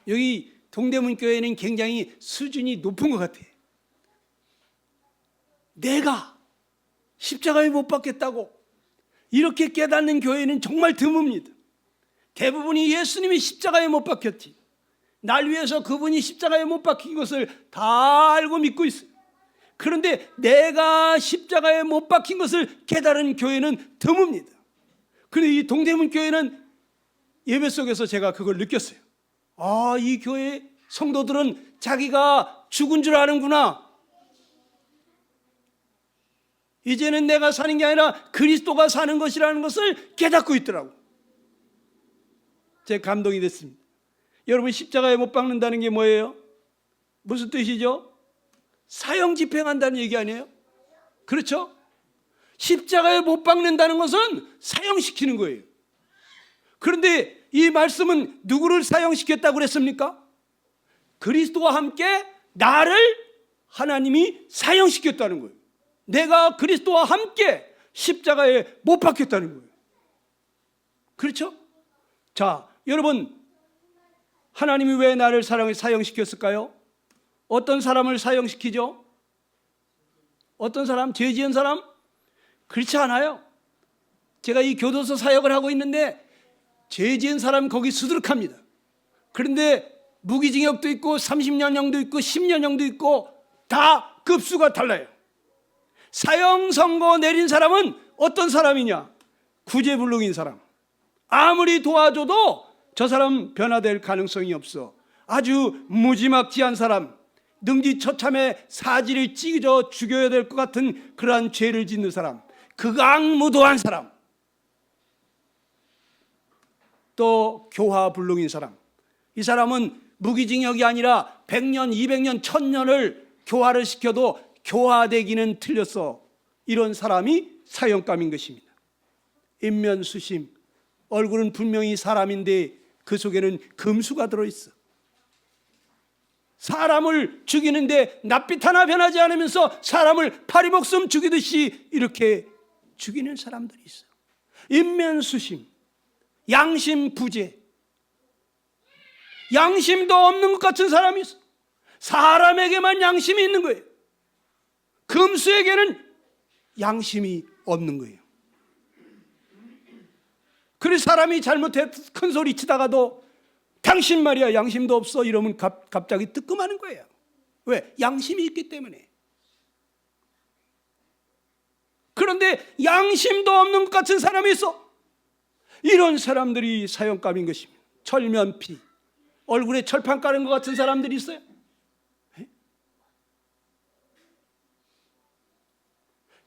여기 동대문 교회는 굉장히 수준이 높은 것 같아요. 내가 십자가에 못 박겠다고 이렇게 깨닫는 교회는 정말 드뭅니다. 대부분이 예수님이 십자가에 못 박혔지, 날 위해서 그분이 십자가에 못 박힌 것을 다 알고 믿고 있어요. 그런데 내가 십자가에 못 박힌 것을 깨달은 교회는 드뭅니다. 그런데 이 동대문 교회는 예배 속에서 제가 그걸 느꼈어요. 아, 이 교회 성도들은 자기가 죽은 줄 아는구나. 이제는 내가 사는 게 아니라 그리스도가 사는 것이라는 것을 깨닫고 있더라고. 제 감동이 됐습니다. 여러분, 십자가에 못 박는다는 게 뭐예요? 무슨 뜻이죠? 사형 집행한다는 얘기 아니에요? 그렇죠? 십자가에 못 박는다는 것은 사형시키는 거예요. 그런데 이 말씀은 누구를 사형시켰다고 그랬습니까? 그리스도와 함께 나를 하나님이 사형시켰다는 거예요. 내가 그리스도와 함께 십자가에 못 박혔다는 거예요. 그렇죠? 자, 여러분, 하나님이 왜 나를 사형시켰을까요? 어떤 사람을 사형시키죠? 어떤 사람? 죄 지은 사람? 그렇지 않아요. 제가 이 교도소 사역을 하고 있는데 죄 지은 사람 거기 수두룩합니다. 그런데 무기징역도 있고 30년형도 있고 10년형도 있고 다 급수가 달라요. 사형 선고 내린 사람은 어떤 사람이냐? 구제불능인 사람. 아무리 도와줘도 저 사람 변화될 가능성이 없어. 아주 무지막지한 사람, 능지처참해 사지를 찢어 죽여야 될 것 같은 그러한 죄를 짓는 사람, 극악무도한 사람, 또 교화불능인 사람. 이 사람은 무기징역이 아니라 100년, 200년, 1000년을 교화를 시켜도 교화되기는 틀렸어. 이런 사람이 사형감인 것입니다. 인면수심, 얼굴은 분명히 사람인데 그 속에는 금수가 들어있어. 사람을 죽이는데 낯빛 하나 변하지 않으면서 사람을 파리목숨 죽이듯이 이렇게 죽이는 사람들이 있어요. 인면수심, 양심부재, 양심도 없는 것 같은 사람이 있어. 사람에게만 양심이 있는 거예요. 금수에게는 양심이 없는 거예요. 그래서 사람이 잘못해 큰 소리 치다가도 당신 말이야 양심도 없어 이러면 갑자기 뜨끔하는 거예요. 왜? 양심이 있기 때문에. 그런데 양심도 없는 것 같은 사람이 있어. 이런 사람들이 사형감인 것입니다. 철면피, 얼굴에 철판 깔은 것 같은 사람들이 있어요.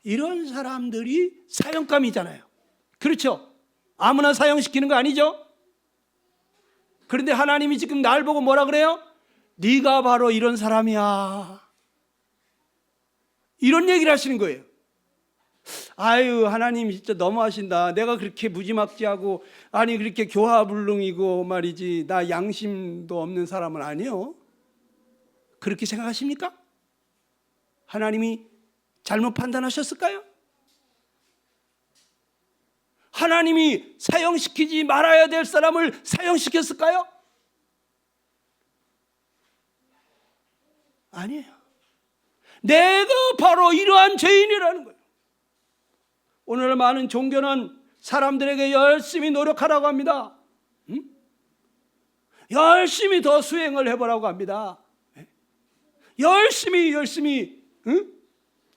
이런 사람들이 사형감이잖아요. 그렇죠? 아무나 사형시키는 거 아니죠? 그런데 하나님이 지금 날 보고 뭐라 그래요? 네가 바로 이런 사람이야. 이런 얘기를 하시는 거예요. 아유, 하나님 진짜 너무하신다. 내가 그렇게 무지막지하고 아니 그렇게 교화불능이고 말이지 나 양심도 없는 사람은 아니요. 그렇게 생각하십니까? 하나님이 잘못 판단하셨을까요? 하나님이 사형시키지 말아야 될 사람을 사형시켰을까요? 아니에요. 내가 바로 이러한 죄인이라는 거예요. 오늘 많은 종교는 사람들에게 열심히 노력하라고 합니다. 열심히 더 수행을 해보라고 합니다. 열심히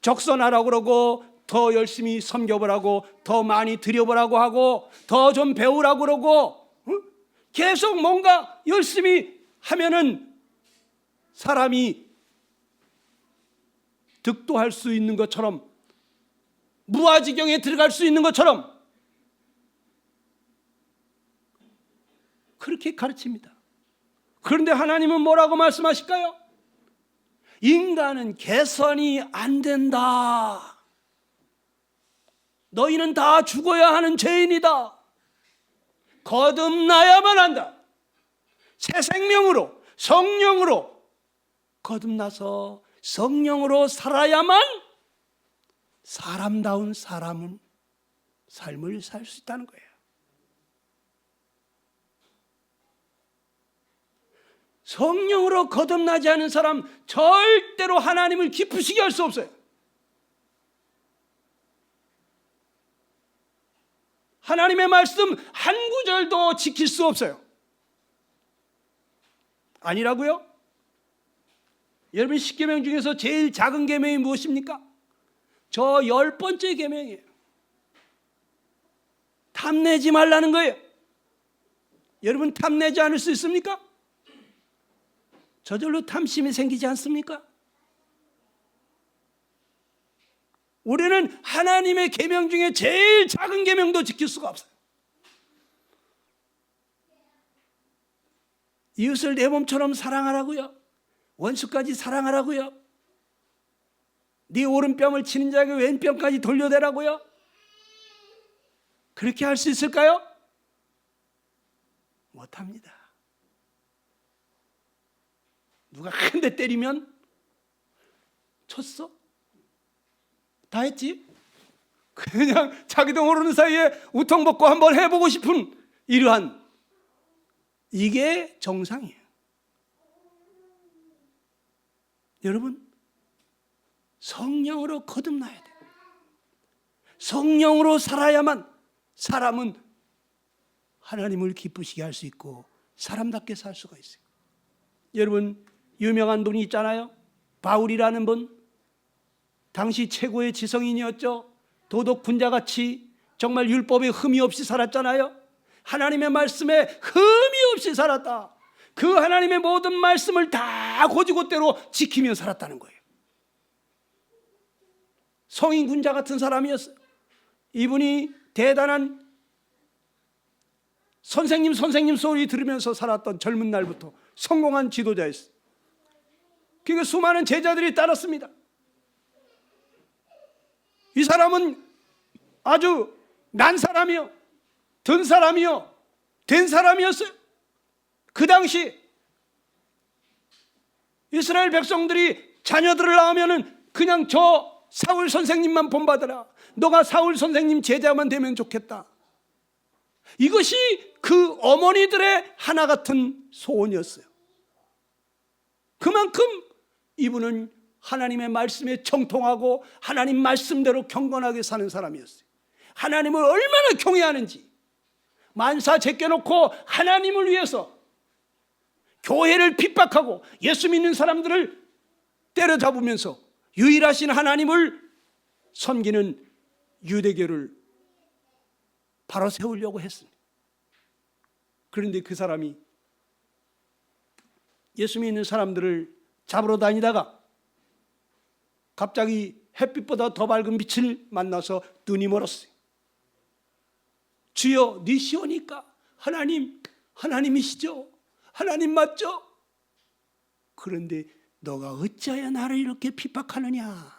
적선하라고 그러고 더 열심히 섬겨보라고, 더 많이 드려보라고 하고, 더 좀 배우라고 그러고, 계속 뭔가 열심히 하면은 사람이 득도할 수 있는 것처럼, 무아지경에 들어갈 수 있는 것처럼 그렇게 가르칩니다. 그런데 하나님은 뭐라고 말씀하실까요? 인간은 개선이 안 된다. 너희는 다 죽어야 하는 죄인이다. 거듭나야만 한다. 새 생명으로, 성령으로 거듭나서 성령으로 살아야만 사람다운 삶을 살 수 있다는 거예요. 성령으로 거듭나지 않은 사람 절대로 하나님을 기쁘시게 할 수 없어요. 하나님의 말씀 한 구절도 지킬 수 없어요. 아니라고요? 여러분, 10계명 중에서 제일 작은 계명이 무엇입니까? 저 10번째 계명이에요. 탐내지 말라는 거예요. 여러분, 탐내지 않을 수 있습니까? 저절로 탐심이 생기지 않습니까? 우리는 하나님의 계명 중에 제일 작은 계명도 지킬 수가 없어요. 이웃을 내 몸처럼 사랑하라고요? 원수까지 사랑하라고요? 네 오른뺨을 치는 자에게 왼뺨까지 돌려대라고요? 그렇게 할 수 있을까요? 못합니다. 누가 한 대 때리면 쳤어? 다 했지? 그냥 자기도 모르는 사이에 우통 벗고 한번 해보고 싶은 이러한, 이게 정상이에요. 여러분, 성령으로 거듭나야 돼요. 성령으로 살아야만 사람은 하나님을 기쁘시게 할 수 있고 사람답게 살 수가 있어요. 여러분, 유명한 분이 있잖아요. 바울이라는 분. 당시 최고의 지성인이었죠. 도덕 군자같이 정말 율법에 흠이 없이 살았잖아요. 하나님의 말씀에 흠이 없이 살았다. 그 하나님의 모든 말씀을 다 고지고대로 지키며 살았다는 거예요. 성인 군자 같은 사람이었어요. 이분이 대단한 선생님 소리 들으면서 살았던 젊은 날부터 성공한 지도자였어요. 그러니까 수많은 제자들이 따랐습니다. 이 사람은 아주 난 사람이요, 든 사람이요, 된 사람이었어요. 그 당시 이스라엘 백성들이 자녀들을 낳으면은 그냥 저 사울 선생님만 본받아라. 너가 사울 선생님 제자만 되면 좋겠다. 이것이 그 어머니들의 하나 같은 소원이었어요. 그만큼 이분은 하나님의 말씀에 정통하고 하나님 말씀대로 경건하게 사는 사람이었어요. 하나님을 얼마나 경외하는지, 만사 제껴놓고 하나님을 위해서 교회를 핍박하고 예수 믿는 사람들을 때려잡으면서 유일하신 하나님을 섬기는 유대교를 바로 세우려고 했습니다. 그런데 그 사람이 예수 믿는 사람들을 잡으러 다니다가 갑자기 햇빛보다 더 밝은 빛을 만나서 눈이 멀었어요. 주여, 니시오니까 하나님이시죠? 하나님 맞죠? 그런데 너가 어찌하여 나를 이렇게 핍박하느냐?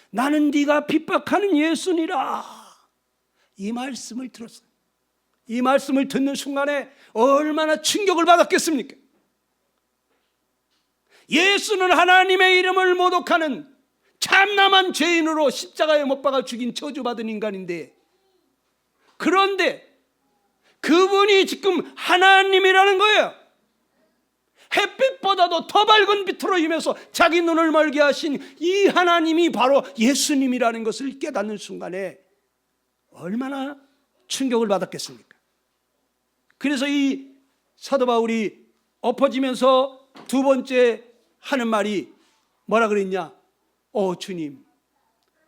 나는 네가 핍박하는 예수니라. 이 말씀을 들었어요. 이 말씀을 듣는 순간에 얼마나 충격을 받았겠습니까? 예수는 하나님의 이름을 모독하는 참남한 죄인으로 십자가에 못 박아 죽인 저주받은 인간인데, 그런데 그분이 지금 하나님이라는 거예요. 햇빛보다도 더 밝은 빛으로 임해서 자기 눈을 멀게 하신 이 하나님이 바로 예수님이라는 것을 깨닫는 순간에 얼마나 충격을 받았겠습니까? 그래서 이 사도 바울이 엎어지면서 두 번째 하는 말이 뭐라 그랬냐? 주님,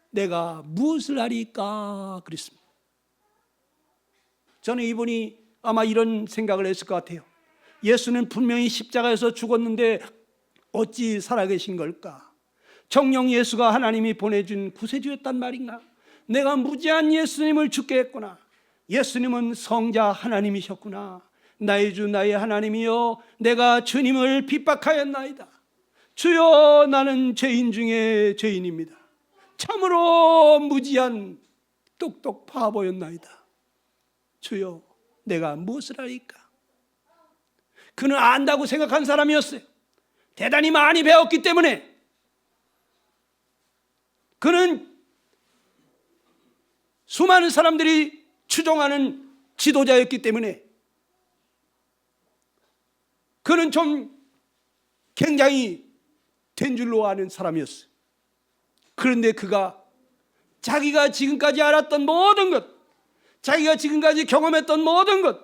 내가 무엇을 하리까? 그랬습니다. 저는 이분이 아마 이런 생각을 했을 것 같아요. 예수는 분명히 십자가에서 죽었는데 어찌 살아계신 걸까? 정녕 예수가 하나님이 보내준 구세주였단 말인가? 내가 무지한 예수님을 죽게 했구나. 예수님은 성자 하나님이셨구나. 나의 주 나의 하나님이여, 내가 주님을 핍박하였나이다. 주여, 나는 죄인 중에 죄인입니다. 참으로 무지한 똑똑 바보였나이다. 주여, 내가 무엇을 하리까? 그는 안다고 생각한 사람이었어요. 대단히 많이 배웠기 때문에. 그는 수많은 사람들이 추종하는 지도자였기 때문에. 그는 좀 굉장히 된 줄로 아는 사람이었어요. 그런데 그가 자기가 지금까지 알았던 모든 것, 자기가 지금까지 경험했던 모든 것,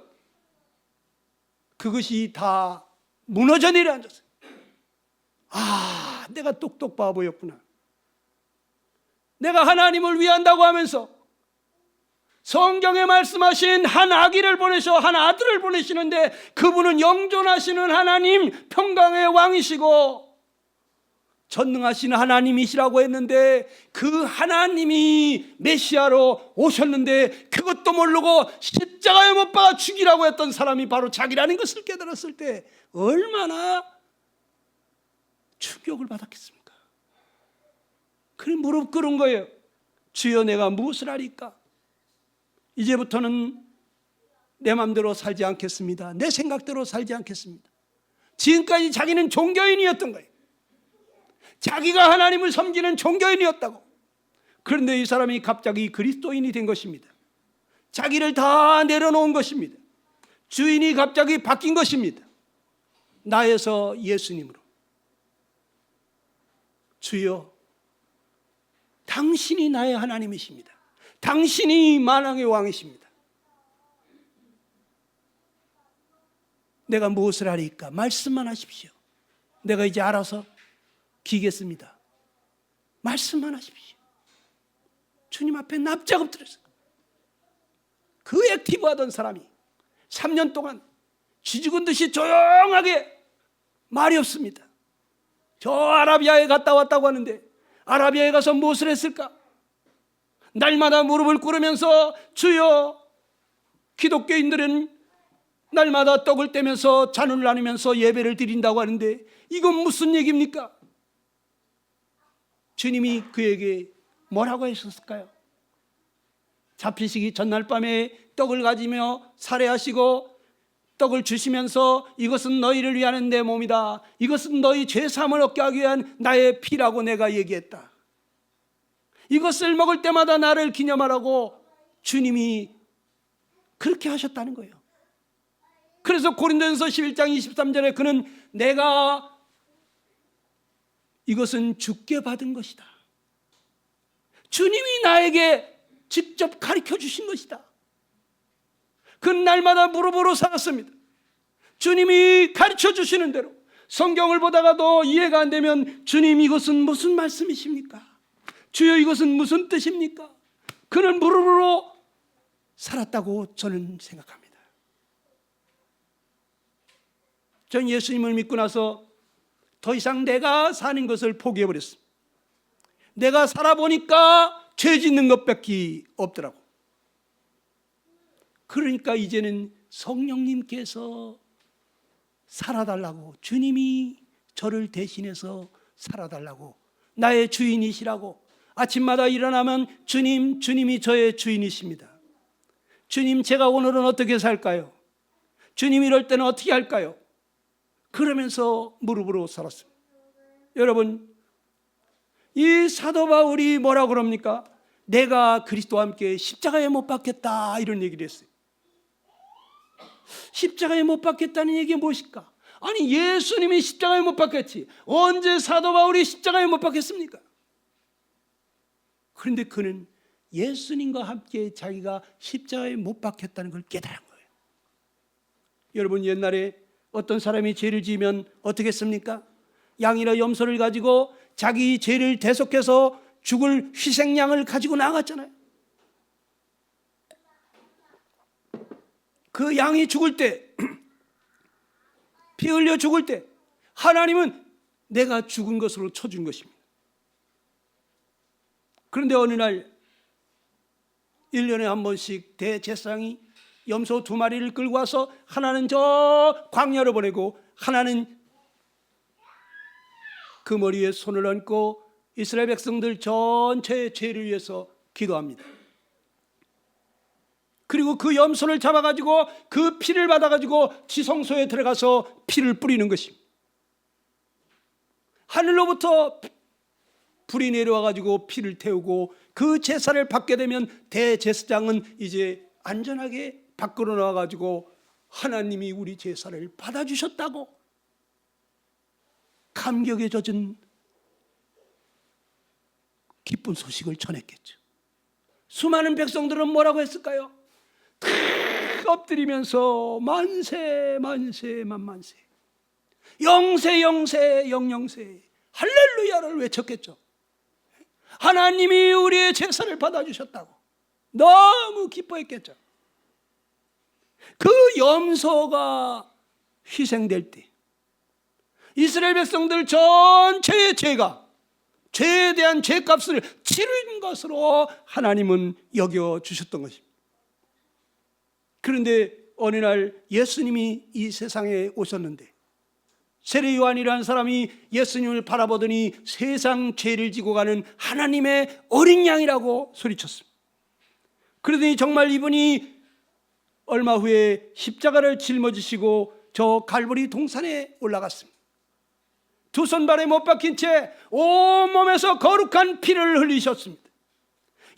그것이 다 무너져 내려앉았어요. 아, 내가 똑똑 바보였구나. 내가 하나님을 위한다고 하면서 성경에 말씀하신 한 아기를 보내셔 한 아들을 보내시는데 그분은 영존하시는 하나님, 평강의 왕이시고 전능하신 하나님이시라고 했는데 그 하나님이 메시아로 오셨는데 그것도 모르고 십자가에 못 박아 죽이라고 했던 사람이 바로 자기라는 것을 깨달았을 때 얼마나 충격을 받았겠습니까? 그래 무릎 꿇은 거예요. 주여, 내가 무엇을 하리까? 이제부터는 내 마음대로 살지 않겠습니다. 내 생각대로 살지 않겠습니다. 지금까지 자기는 종교인이었던 거예요. 자기가 하나님을 섬기는 종교인이었다고. 그런데 이 사람이 갑자기 그리스도인이 된 것입니다. 자기를 다 내려놓은 것입니다. 주인이 갑자기 바뀐 것입니다. 나에서 예수님으로. 주여, 당신이 나의 하나님이십니다. 당신이 만왕의 왕이십니다. 내가 무엇을 하리까? 말씀만 하십시오. 내가 이제 알아서 기겠습니다. 말씀만 하십시오. 주님 앞에 납작 엎드렸어요. 그 액티브하던 사람이 3년 동안 쥐죽은 듯이 조용하게 말이 없습니다. 저 아라비아에 갔다 왔다고 하는데 아라비아에 가서 무엇을 했을까? 날마다 무릎을 꿇으면서 주여, 기독교인들은 날마다 떡을 떼면서 잔을 나누면서 예배를 드린다고 하는데 이건 무슨 얘기입니까? 주님이 그에게 뭐라고 하셨을까요? 잡히시기 전날 밤에 떡을 가지며 살해하시고 떡을 주시면서 이것은 너희를 위하는 내 몸이다. 이것은 너희 죄사함을 얻게 하기 위한 나의 피라고 내가 얘기했다. 이것을 먹을 때마다 나를 기념하라고 주님이 그렇게 하셨다는 거예요. 그래서 고린도전서 11장 23절에 그는 내가 이것은 주께 받은 것이다. 주님이 나에게 직접 가르쳐 주신 것이다. 그는 날마다 무릎으로 살았습니다. 주님이 가르쳐 주시는 대로 성경을 보다가도 이해가 안 되면 주님, 이것은 무슨 말씀이십니까? 주여, 이것은 무슨 뜻입니까? 그는 무릎으로 살았다고 저는 생각합니다. 전 예수님을 믿고 나서 더 이상 내가 사는 것을 포기해버렸습니다. 내가 살아보니까 죄 짓는 것밖에 없더라고. 그러니까 이제는 성령님께서 살아달라고, 주님이 저를 대신해서 살아달라고, 나의 주인이시라고 아침마다 일어나면 주님이 저의 주인이십니다. 주님, 제가 오늘은 어떻게 살까요? 주님, 이럴 때는 어떻게 할까요? 그러면서 무릎으로 살았습니다. 여러분, 이 사도 바울이 뭐라고 그럽니까? 내가 그리스도와 함께 십자가에 못 박혔다, 이런 얘기를 했어요. 십자가에 못 박혔다는 얘기가 무엇일까? 아니, 예수님이 십자가에 못 박혔지 언제 사도 바울이 십자가에 못 박혔습니까? 그런데 그는 예수님과 함께 자기가 십자가에 못 박혔다는 걸 깨달은 거예요. 여러분, 옛날에 어떤 사람이 죄를 지으면 어떻게 했습니까? 양이나 염소를 가지고 자기 죄를 대속해서 죽을 희생양을 가지고 나갔잖아요. 그 양이 죽을 때, 피 흘려 죽을 때 하나님은 내가 죽은 것으로 쳐준 것입니다. 그런데 어느 날 1년에 한 번씩 대제사장이 염소 2마리를 끌고 와서 하나는 저 광야로 보내고 하나는 그 머리에 손을 얹고 이스라엘 백성들 전체의 죄를 위해서 기도합니다. 그리고 그 염소를 잡아가지고 그 피를 받아가지고 지성소에 들어가서 피를 뿌리는 것입니다. 하늘로부터 불이 내려와가지고 피를 태우고 그 제사를 받게 되면 대제사장은 이제 안전하게 밖으로 나와가지고 하나님이 우리 제사를 받아주셨다고 감격에 젖은 기쁜 소식을 전했겠죠. 수많은 백성들은 뭐라고 했을까요? 엎드리면서 만세 만세 만만세, 영세 영세 영영세, 할렐루야를 외쳤겠죠. 하나님이 우리의 제사를 받아주셨다고 너무 기뻐했겠죠. 그 염소가 희생될 때 이스라엘 백성들 전체의 죄에 대한 죄값을 치른 것으로 하나님은 여겨주셨던 것입니다. 그런데 어느 날 예수님이 이 세상에 오셨는데 세례 요한이라는 사람이 예수님을 바라보더니 세상 죄를 지고 가는 하나님의 어린 양이라고 소리쳤습니다. 그러더니 정말 이분이 얼마 후에 십자가를 짊어지시고 저 갈보리 동산에 올라갔습니다. 두 손발에 못 박힌 채 온몸에서 거룩한 피를 흘리셨습니다.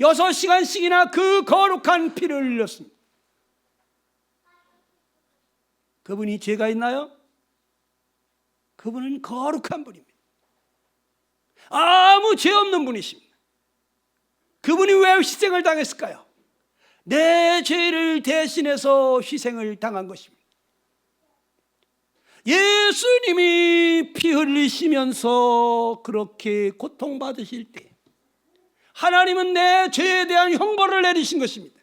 6시간씩이나 그 거룩한 피를 흘렸습니다. 그분이 죄가 있나요? 그분은 거룩한 분입니다. 아무 죄 없는 분이십니다. 그분이 왜 희생을 당했을까요? 내 죄를 대신해서 희생을 당한 것입니다. 예수님이 피 흘리시면서 그렇게 고통받으실 때 하나님은 내 죄에 대한 형벌을 내리신 것입니다.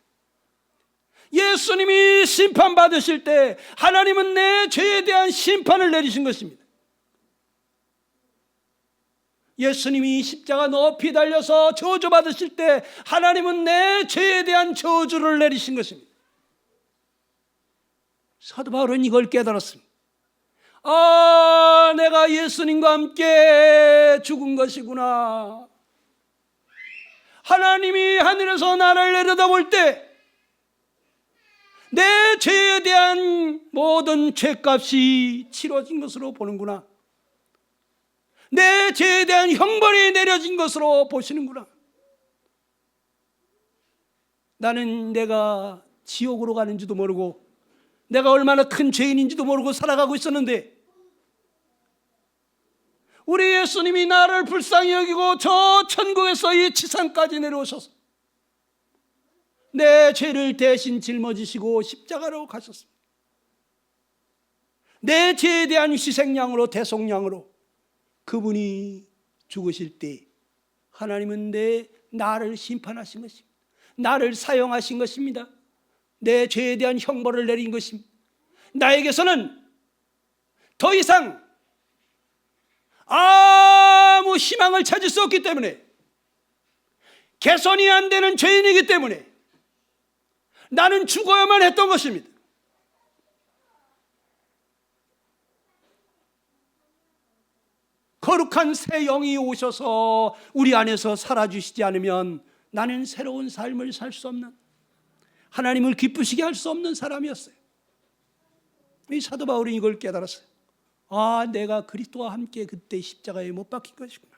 예수님이 심판받으실 때 하나님은 내 죄에 대한 심판을 내리신 것입니다. 예수님이 십자가 높이 달려서 저주받으실 때 하나님은 내 죄에 대한 저주를 내리신 것입니다. 사도 바울은 이걸 깨달았습니다. 아, 내가 예수님과 함께 죽은 것이구나. 하나님이 하늘에서 나를 내려다볼 때 내 죄에 대한 모든 죄값이 치러진 것으로 보는구나. 내 죄에 대한 형벌이 내려진 것으로 보시는구나. 나는 내가 지옥으로 가는지도 모르고 내가 얼마나 큰 죄인인지도 모르고 살아가고 있었는데 우리 예수님이 나를 불쌍히 여기고 저 천국에서 이 지상까지 내려오셔서 내 죄를 대신 짊어지시고 십자가로 가셨습니다. 내 죄에 대한 희생양으로, 대속양으로 그분이 죽으실 때 하나님은 나를 심판하신 것입니다. 나를 사용하신 것입니다. 내 죄에 대한 형벌을 내린 것입니다. 나에게서는 더 이상 아무 희망을 찾을 수 없기 때문에, 개선이 안 되는 죄인이기 때문에 나는 죽어야만 했던 것입니다. 거룩한 새 영이 오셔서 우리 안에서 살아주시지 않으면 나는 새로운 삶을 살 수 없는, 하나님을 기쁘시게 할 수 없는 사람이었어요. 이 사도 바울이 이걸 깨달았어요. 아, 내가 그리스도와 함께 그때 십자가에 못 박힌 것이구나.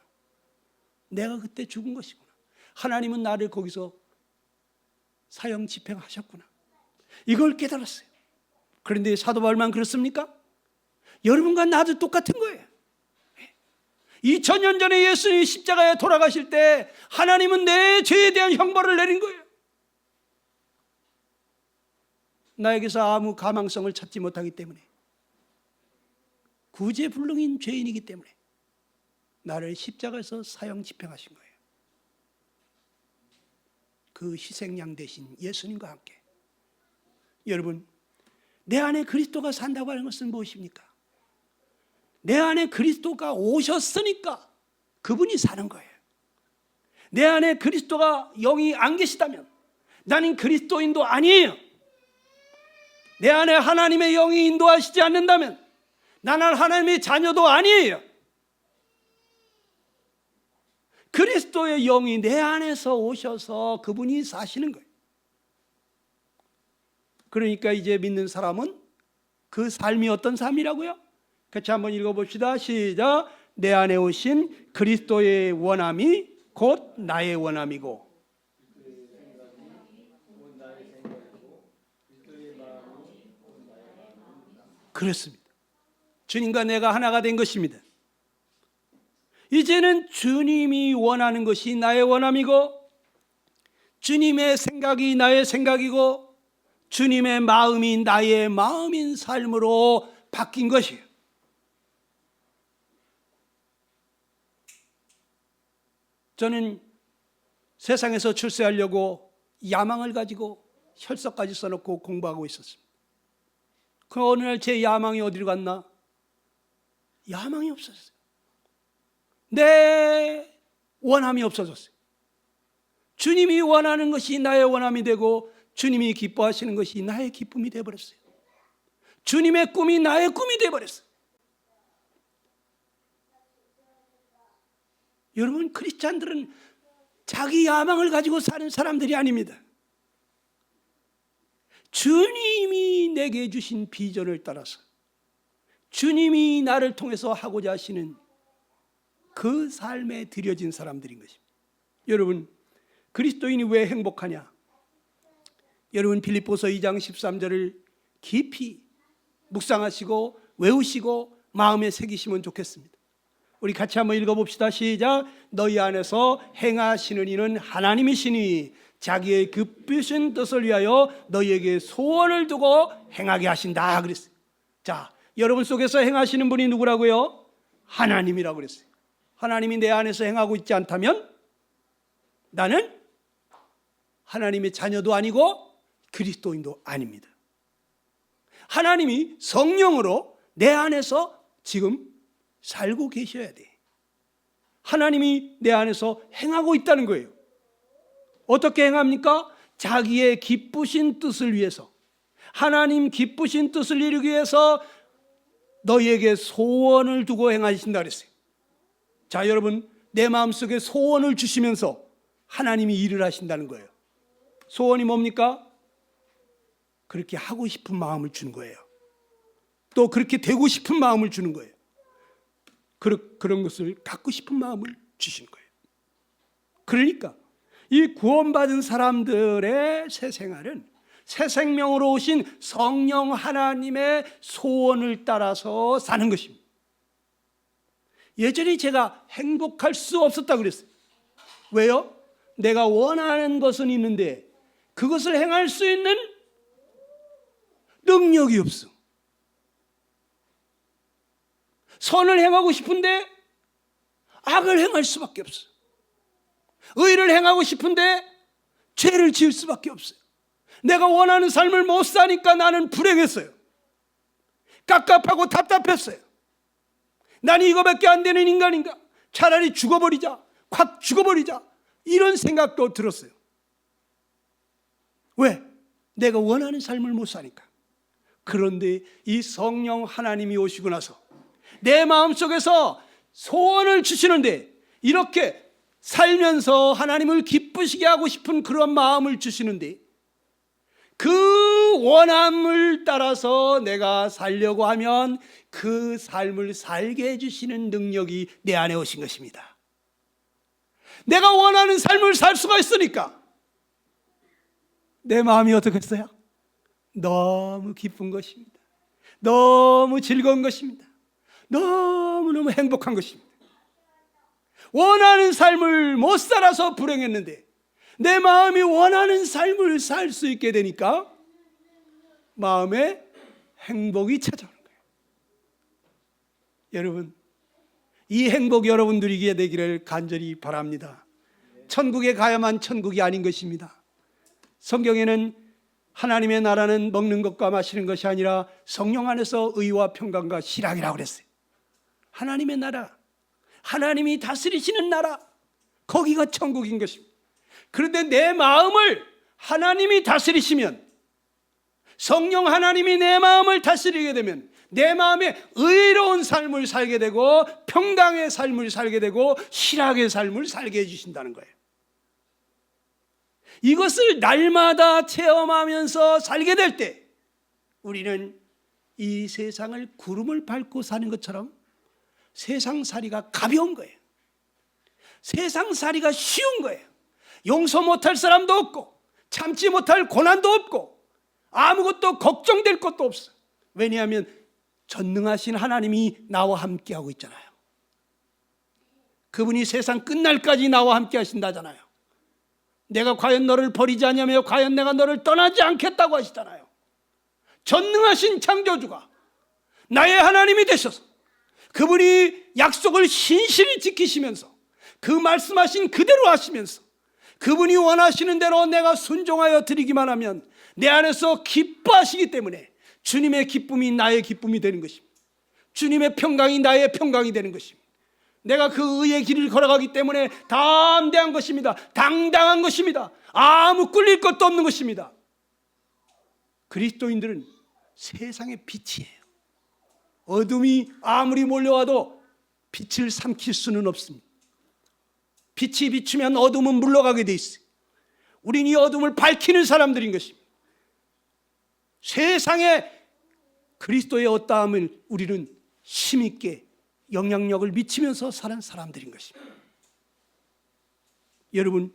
내가 그때 죽은 것이구나. 하나님은 나를 거기서 사형 집행하셨구나. 이걸 깨달았어요. 그런데 사도 바울만 그렇습니까? 여러분과 나도 똑같은 거예요. 2000년 전에 예수님이 십자가에 돌아가실 때 하나님은 내 죄에 대한 형벌을 내린 거예요. 나에게서 아무 가망성을 찾지 못하기 때문에, 구제불능인 죄인이기 때문에 나를 십자가에서 사형 집행하신 거예요. 그 희생양 대신 예수님과 함께. 여러분, 내 안에 그리스도가 산다고 하는 것은 무엇입니까? 내 안에 그리스도가 오셨으니까 그분이 사는 거예요. 내 안에 그리스도가 영이 안 계시다면 나는 그리스도인도 아니에요. 내 안에 하나님의 영이 인도하시지 않는다면 나는 하나님의 자녀도 아니에요. 그리스도의 영이 내 안에서 오셔서 그분이 사시는 거예요. 그러니까 이제 믿는 사람은 그 삶이 어떤 삶이라고요? 같이 한번 읽어봅시다. 시작. 내 안에 오신 그리스도의 원함이 곧 나의 원함이고, 그렇습니다. 주님과 내가 하나가 된 것입니다. 이제는 주님이 원하는 것이 나의 원함이고, 주님의 생각이 나의 생각이고, 주님의 마음이 나의 마음인 삶으로 바뀐 것이에요. 저는 세상에서 출세하려고 야망을 가지고 혈서까지 써놓고 공부하고 있었습니다. 그 어느 날 제 야망이 어디로 갔나? 야망이 없어졌어요. 내 원함이 없어졌어요. 주님이 원하는 것이 나의 원함이 되고, 주님이 기뻐하시는 것이 나의 기쁨이 되어버렸어요. 주님의 꿈이 나의 꿈이 되어버렸어요. 여러분, 크리스찬들은 자기 야망을 가지고 사는 사람들이 아닙니다. 주님이 내게 주신 비전을 따라서, 주님이 나를 통해서 하고자 하시는 그 삶에 들여진 사람들인 것입니다. 여러분, 그리스도인이 왜 행복하냐? 여러분, 빌립보서 2장 13절을 깊이 묵상하시고 외우시고 마음에 새기시면 좋겠습니다. 우리 같이 한번 읽어봅시다. 시작. 너희 안에서 행하시는 이는 하나님이시니 자기의 급하신 뜻을 위하여 너희에게 소원을 두고 행하게 하신다 그랬어요. 자, 여러분 속에서 행하시는 분이 누구라고요? 하나님이라고 그랬어요. 하나님이 내 안에서 행하고 있지 않다면 나는 하나님의 자녀도 아니고 그리스도인도 아닙니다. 하나님이 성령으로 내 안에서 지금 살고 계셔야 돼. 하나님이 내 안에서 행하고 있다는 거예요. 어떻게 행합니까? 자기의 기쁘신 뜻을 위해서, 하나님 기쁘신 뜻을 이루기 위해서 너희에게 소원을 두고 행하신다 그랬어요. 자, 여러분, 내 마음속에 소원을 주시면서 하나님이 일을 하신다는 거예요. 소원이 뭡니까? 그렇게 하고 싶은 마음을 주는 거예요. 또 그렇게 되고 싶은 마음을 주는 거예요. 그런 것을 갖고 싶은 마음을 주시는 거예요. 그러니까 이 구원받은 사람들의 새 생활은 새 생명으로 오신 성령 하나님의 소원을 따라서 사는 것입니다. 예전에 제가 행복할 수 없었다고 그랬어요. 왜요? 내가 원하는 것은 있는데 그것을 행할 수 있는 능력이 없어. 선을 행하고 싶은데 악을 행할 수밖에 없어. 의를 행하고 싶은데 죄를 지을 수밖에 없어요. 내가 원하는 삶을 못 사니까 나는 불행했어요. 깝깝하고 답답했어요. 난 이거밖에 안 되는 인간인가? 차라리 죽어버리자, 확 죽어버리자, 이런 생각도 들었어요. 왜? 내가 원하는 삶을 못 사니까. 그런데 이 성령 하나님이 오시고 나서 내 마음속에서 소원을 주시는데, 이렇게 살면서 하나님을 기쁘시게 하고 싶은 그런 마음을 주시는데, 그 원함을 따라서 내가 살려고 하면 그 삶을 살게 해주시는 능력이 내 안에 오신 것입니다. 내가 원하는 삶을 살 수가 있으니까 내 마음이 어떻겠어요? 너무 기쁜 것입니다. 너무 즐거운 것입니다. 너무너무 행복한 것입니다. 원하는 삶을 못 살아서 불행했는데 내 마음이 원하는 삶을 살 수 있게 되니까 마음에 행복이 찾아오는 거예요. 여러분, 이 행복 여러분들에게 되기를 간절히 바랍니다. 천국에 가야만 천국이 아닌 것입니다. 성경에는 하나님의 나라는 먹는 것과 마시는 것이 아니라 성령 안에서 의와 평강과 실학이라고 그랬어요. 하나님의 나라, 하나님이 다스리시는 나라, 거기가 천국인 것입니다. 그런데 내 마음을 하나님이 다스리시면, 성령 하나님이 내 마음을 다스리게 되면 내 마음에 의로운 삶을 살게 되고 평강의 삶을 살게 되고 실학의 삶을 살게 해주신다는 거예요. 이것을 날마다 체험하면서 살게 될 때 우리는 이 세상을 구름을 밟고 사는 것처럼 세상살이가 가벼운 거예요. 세상살이가 쉬운 거예요. 용서 못할 사람도 없고 참지 못할 고난도 없고 아무것도 걱정될 것도 없어. 왜냐하면 전능하신 하나님이 나와 함께하고 있잖아요. 그분이 세상 끝날까지 나와 함께 하신다잖아요. 내가 과연 너를 버리지 않냐며 과연 내가 너를 떠나지 않겠다고 하시잖아요. 전능하신 창조주가 나의 하나님이 되셔서 그분이 약속을 신실히 지키시면서 그 말씀하신 그대로 하시면서 그분이 원하시는 대로 내가 순종하여 드리기만 하면 내 안에서 기뻐하시기 때문에 주님의 기쁨이 나의 기쁨이 되는 것입니다. 주님의 평강이 나의 평강이 되는 것입니다. 내가 그 의의 길을 걸어가기 때문에 담대한 것입니다. 당당한 것입니다. 아무 꿀릴 것도 없는 것입니다. 그리스도인들은 세상의 빛이에요. 어둠이 아무리 몰려와도 빛을 삼킬 수는 없습니다. 빛이 비추면 어둠은 물러가게 돼 있어요. 우린 이 어둠을 밝히는 사람들인 것입니다. 세상에 그리스도의 어떠함을 우리는 힘있게 영향력을 미치면서 사는 사람들인 것입니다. 여러분,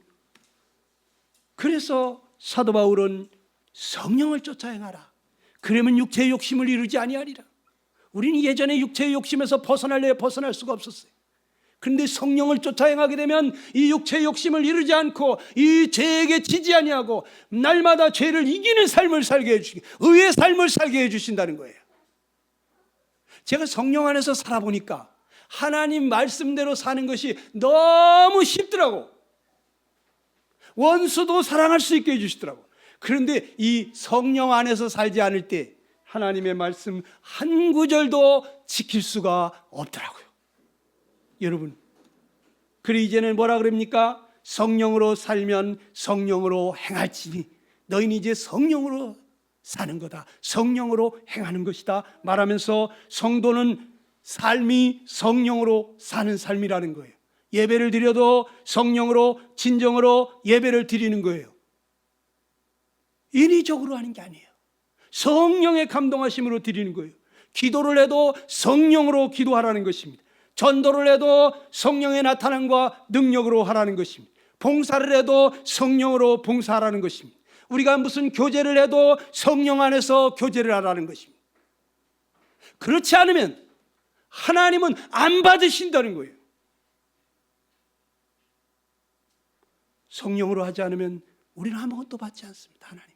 그래서 사도 바울은 성령을 쫓아 행하라. 그러면 육체의 욕심을 이루지 아니하리라. 우리는 예전에 육체의 욕심에서 벗어날래야 벗어날 수가 없었어요. 그런데 성령을 쫓아 행하게 되면 이 육체의 욕심을 이루지 않고 이 죄에게 지지 아니하고 날마다 죄를 이기는 삶을 살게 해주시고 의의 삶을 살게 해주신다는 거예요. 제가 성령 안에서 살아보니까 하나님 말씀대로 사는 것이 너무 쉽더라고. 원수도 사랑할 수 있게 해주시더라고. 그런데 이 성령 안에서 살지 않을 때 하나님의 말씀 한 구절도 지킬 수가 없더라고요. 여러분, 그래 이제는 뭐라 그럽니까? 성령으로 살면 성령으로 행할지니 너희는 이제 성령으로 사는 거다. 성령으로 행하는 것이다 말하면서 성도는 삶이 성령으로 사는 삶이라는 거예요. 예배를 드려도 성령으로 진정으로 예배를 드리는 거예요. 인위적으로 하는 게 아니에요. 성령의 감동하심으로 드리는 거예요. 기도를 해도 성령으로 기도하라는 것입니다. 전도를 해도 성령의 나타남과 능력으로 하라는 것입니다. 봉사를 해도 성령으로 봉사하라는 것입니다. 우리가 무슨 교제를 해도 성령 안에서 교제를 하라는 것입니다. 그렇지 않으면 하나님은 안 받으신다는 거예요. 성령으로 하지 않으면 우리는 아무것도 받지 않습니다. 하나님.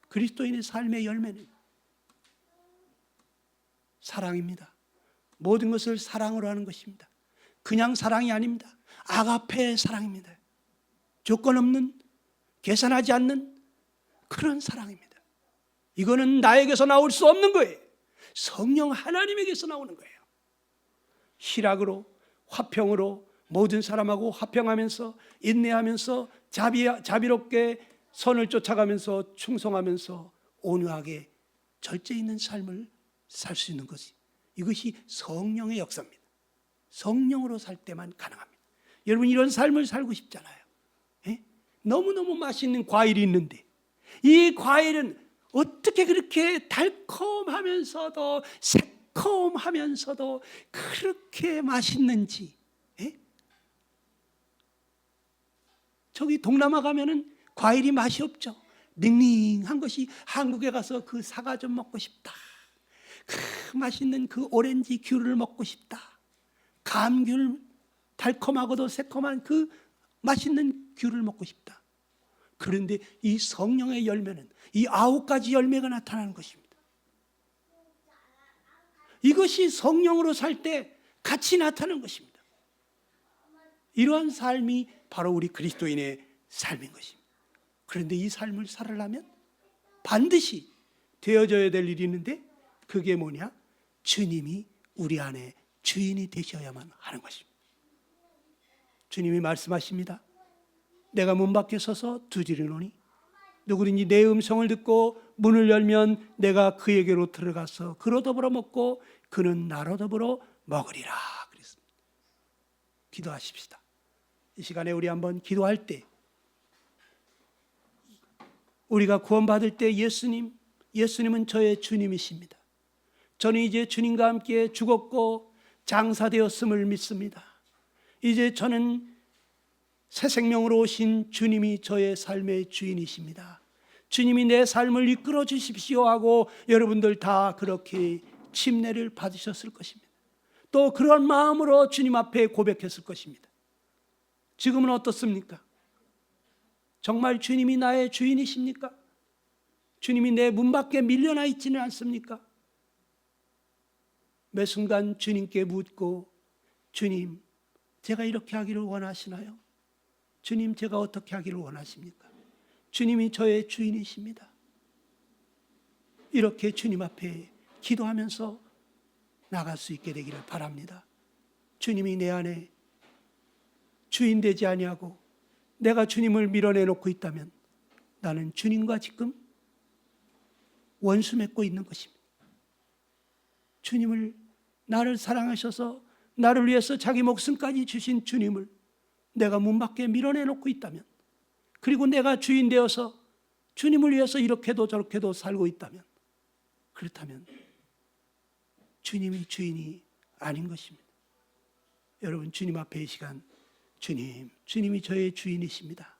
그리스도인의 삶의 열매는 사랑입니다. 모든 것을 사랑으로 하는 것입니다. 그냥 사랑이 아닙니다. 아가페의 사랑입니다. 조건 없는, 계산하지 않는 그런 사랑입니다. 이거는 나에게서 나올 수 없는 거예요. 성령 하나님에게서 나오는 거예요. 희락으로, 화평으로 모든 사람하고 화평하면서 인내하면서 자비롭게 선을 쫓아가면서 충성하면서 온유하게 절제 있는 삶을 살 수 있는 것이 이것이 성령의 역사입니다. 성령으로 살 때만 가능합니다. 여러분 이런 삶을 살고 싶잖아요. 에? 너무너무 맛있는 과일이 있는데 이 과일은 어떻게 그렇게 달콤하면서도 새콤하면서도 그렇게 맛있는지. 에? 저기 동남아 가면은 과일이 맛이 없죠. 닝닝한 것이 한국에 가서 그 사과 좀 먹고 싶다. 그 맛있는 그 오렌지 귤을 먹고 싶다. 감귤 달콤하고도 새콤한 그 맛있는 귤을 먹고 싶다. 그런데 이 성령의 열매는 이 9가지 열매가 나타나는 것입니다. 이것이 성령으로 살 때 같이 나타나는 것입니다. 이러한 삶이 바로 우리 그리스도인의 삶인 것입니다. 그런데 이 삶을 살으려면 반드시 되어져야 될 일이 있는데 그게 뭐냐? 주님이 우리 안에 주인이 되셔야만 하는 것입니다. 주님이 말씀하십니다. 내가 문 밖에 서서 두드리노니 누구든지 내 음성을 듣고 문을 열면 내가 그에게로 들어가서 그로 더불어 먹고 그는 나로 더불어 먹으리라 그랬습니다. 기도하십시다. 이 시간에 우리 한번 기도할 때 우리가 구원받을 때 예수님은 저의 주님이십니다. 저는 이제 주님과 함께 죽었고 장사되었음을 믿습니다. 이제 저는 새 생명으로 오신 주님이 저의 삶의 주인이십니다. 주님이 내 삶을 이끌어 주십시오 하고 여러분들 다 그렇게 침례를 받으셨을 것입니다. 또 그런 마음으로 주님 앞에 고백했을 것입니다. 지금은 어떻습니까? 정말 주님이 나의 주인이십니까? 주님이 내 문 밖에 밀려나 있지는 않습니까? 매 순간 주님께 묻고, 주님, 제가 이렇게 하기를 원하시나요? 주님, 제가 어떻게 하기를 원하십니까? 주님이 저의 주인이십니다. 이렇게 주님 앞에 기도하면서 나갈 수 있게 되기를 바랍니다. 주님이 내 안에 주인 되지 아니하고 내가 주님을 밀어내놓고 있다면 나는 주님과 지금 원수 맺고 있는 것입니다. 주님을, 나를 사랑하셔서 나를 위해서 자기 목숨까지 주신 주님을 내가 문 밖에 밀어내놓고 있다면, 그리고 내가 주인 되어서 주님을 위해서 이렇게도 저렇게도 살고 있다면, 그렇다면 주님이 주인이 아닌 것입니다. 여러분, 주님 앞에 이 시간, 주님, 주님이 저의 주인이십니다.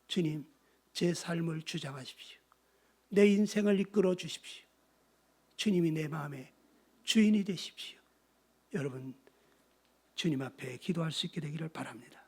주님, 제 삶을 주장하십시오. 내 인생을 이끌어 주십시오. 주님이 내 마음의 주인이 되십시오. 여러분, 주님 앞에 기도할 수 있게 되기를 바랍니다.